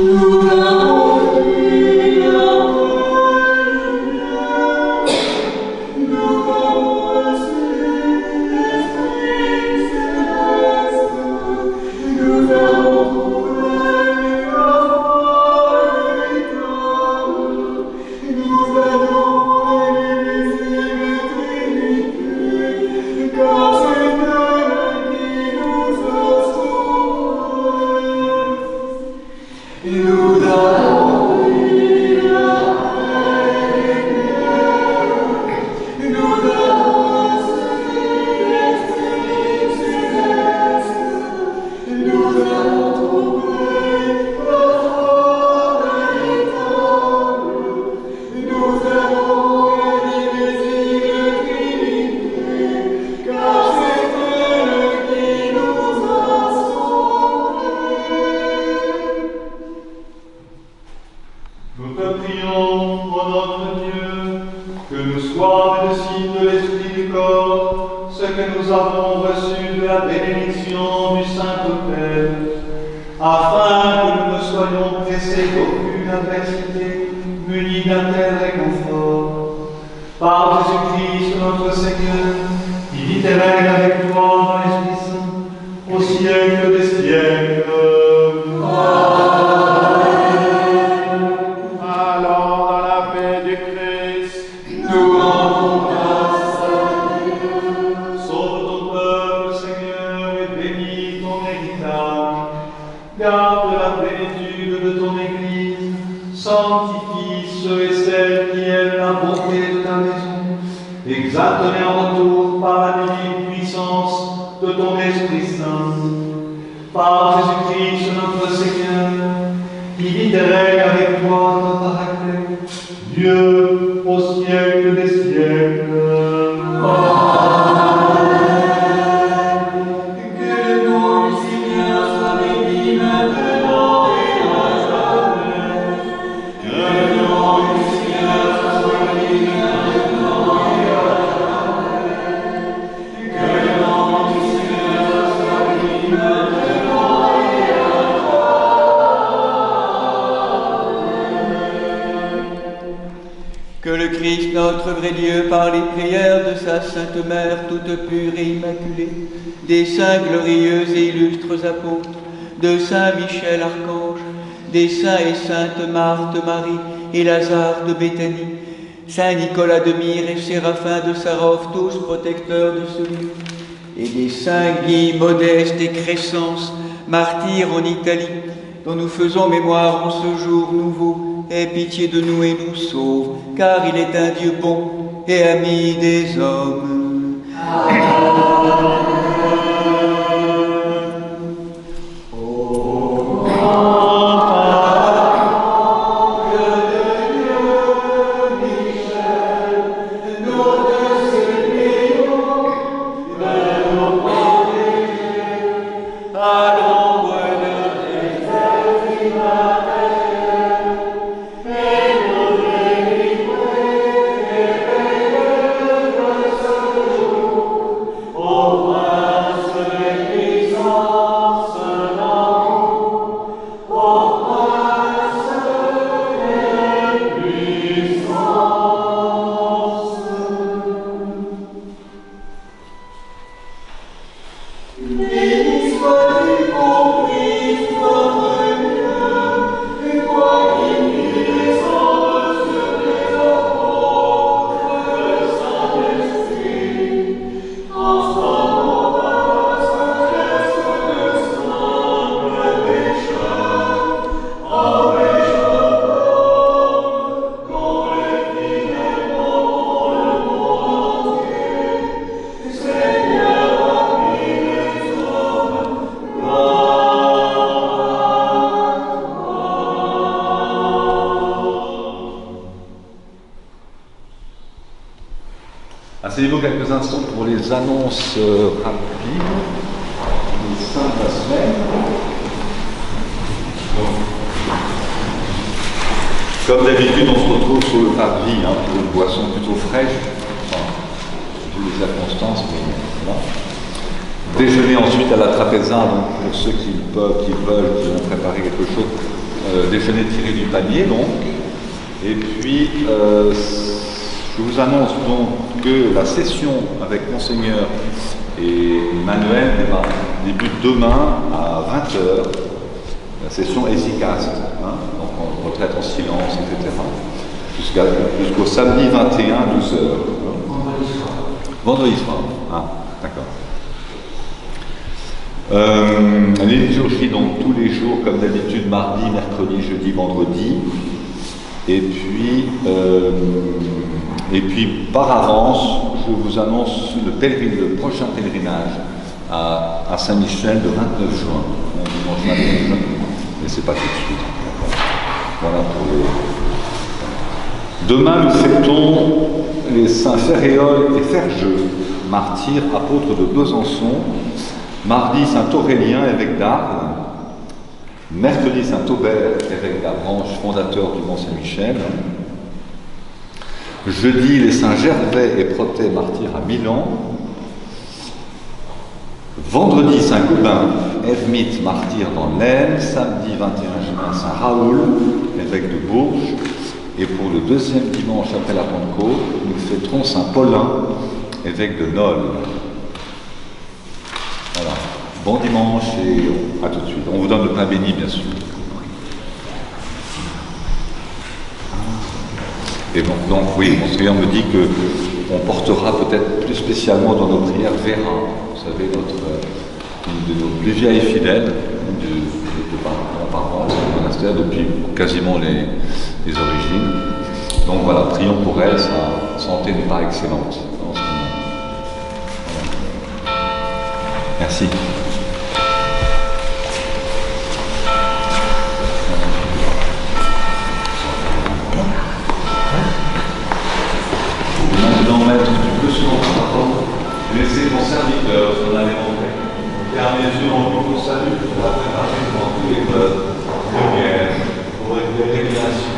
Nous miséricorde ce que nous avons reçu de la bénédiction du Saint-Autel, afin que nous ne soyons pressés d'aucune adversité, munis d'un tel réconfort. Par Jésus-Christ notre Seigneur, qui vit et règne avec toi dans l'Esprit Saint, au siècle des siècles. Allons dans la paix du Christ. Nous rendons grâce à Dieu. Sauve ton peuple, Seigneur, et bénis ton héritage. Garde la plénitude de ton Église. Sanctifie ceux et celles qui aiment la bonté de ta maison. Exalte-les en retour par la divine puissance de ton Esprit Saint. Par Jésus-Christ notre Seigneur, qui vit et règne avec toi dans ta Paraclet, Dieu au siècle des siècles. Que le nom du Seigneur soit béni maintenant et à jamais. Que le nom du Seigneur soit béni maintenant et à jamais. Que le nom du Seigneur soit béni maintenant et Que le Christ, notre vrai Dieu, par les prières de sa Sainte Mère, toute pure et immaculée, des saints glorieux et illustres apôtres, de Saint Michel Archange, des saints et saintes Marthe Marie et Lazare de Béthanie, Saint Nicolas de Myre et Séraphin de Sarov, tous protecteurs de ce lieu, et des saints Guy, Modeste et Crescence, martyrs en Italie, dont nous faisons mémoire en ce jour nouveau. Aie pitié de nous et nous sauve, car il est un Dieu bon et ami des hommes. Asseyez-vous quelques instants pour les annonces rapides des saints de la semaine. Comme d'habitude, on se retrouve sur le parvis pour une boisson plutôt fraîche. Enfin, vu les circonstances, mais voilà. Déjeuner ensuite à la trapézin, donc pour ceux qui peuvent, qui veulent, qui vont préparer quelque chose. Déjeuner tiré du panier, donc. Et puis, je vous annonce donc que la session avec Monseigneur et Manuel débute demain à 20h, la session efficace, donc on retraite en silence, etc. Jusqu'au samedi 21, 12h. Vendredi soir. Ah, d'accord. Les liturgies, donc tous les jours, comme d'habitude, mardi, mercredi, jeudi, vendredi. Et puis, par avance, je vous annonce le prochain pèlerinage à Saint-Michel le 29 juin. Mais c'est pas tout de suite. Voilà pour les... Demain, nous fêtons les saints Ferréol et Ferjeux, martyrs, apôtres de Besançon. Mardi, saint Aurélien, évêque d'Arles. Mercredi, saint Aubert, évêque d'Avranches, fondateur du Mont Saint-Michel. Jeudi, les saints Gervais et Protais, martyrs à Milan. Vendredi, Saint Gobain, ermite, martyr dans l'Aisne. Samedi 21 juin, Saint Raoul, évêque de Bourges. Et pour le deuxième dimanche après la Pentecôte, nous fêterons Saint Paulin, évêque de Nol. Voilà. Bon dimanche et à tout de suite. On vous donne le pain béni, bien sûr. Et donc oui, mon Seigneur me dit qu'on portera peut-être plus spécialement dans nos prières Véra, vous savez, une de nos plus vieilles fidèles, de parents au monastère depuis quasiment les origines. Donc voilà, prions pour elle, sa santé n'est pas excellente en ce moment. Voilà. Merci. Maître, tu peux selon ta parole laisser ton serviteur s'en aller monter. Car mes yeux ont vu ton salut pour la préparer devant tous les peuples, lumière pour une révélation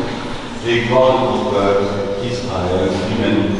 et gloire de ton peuple, Israël, humanité.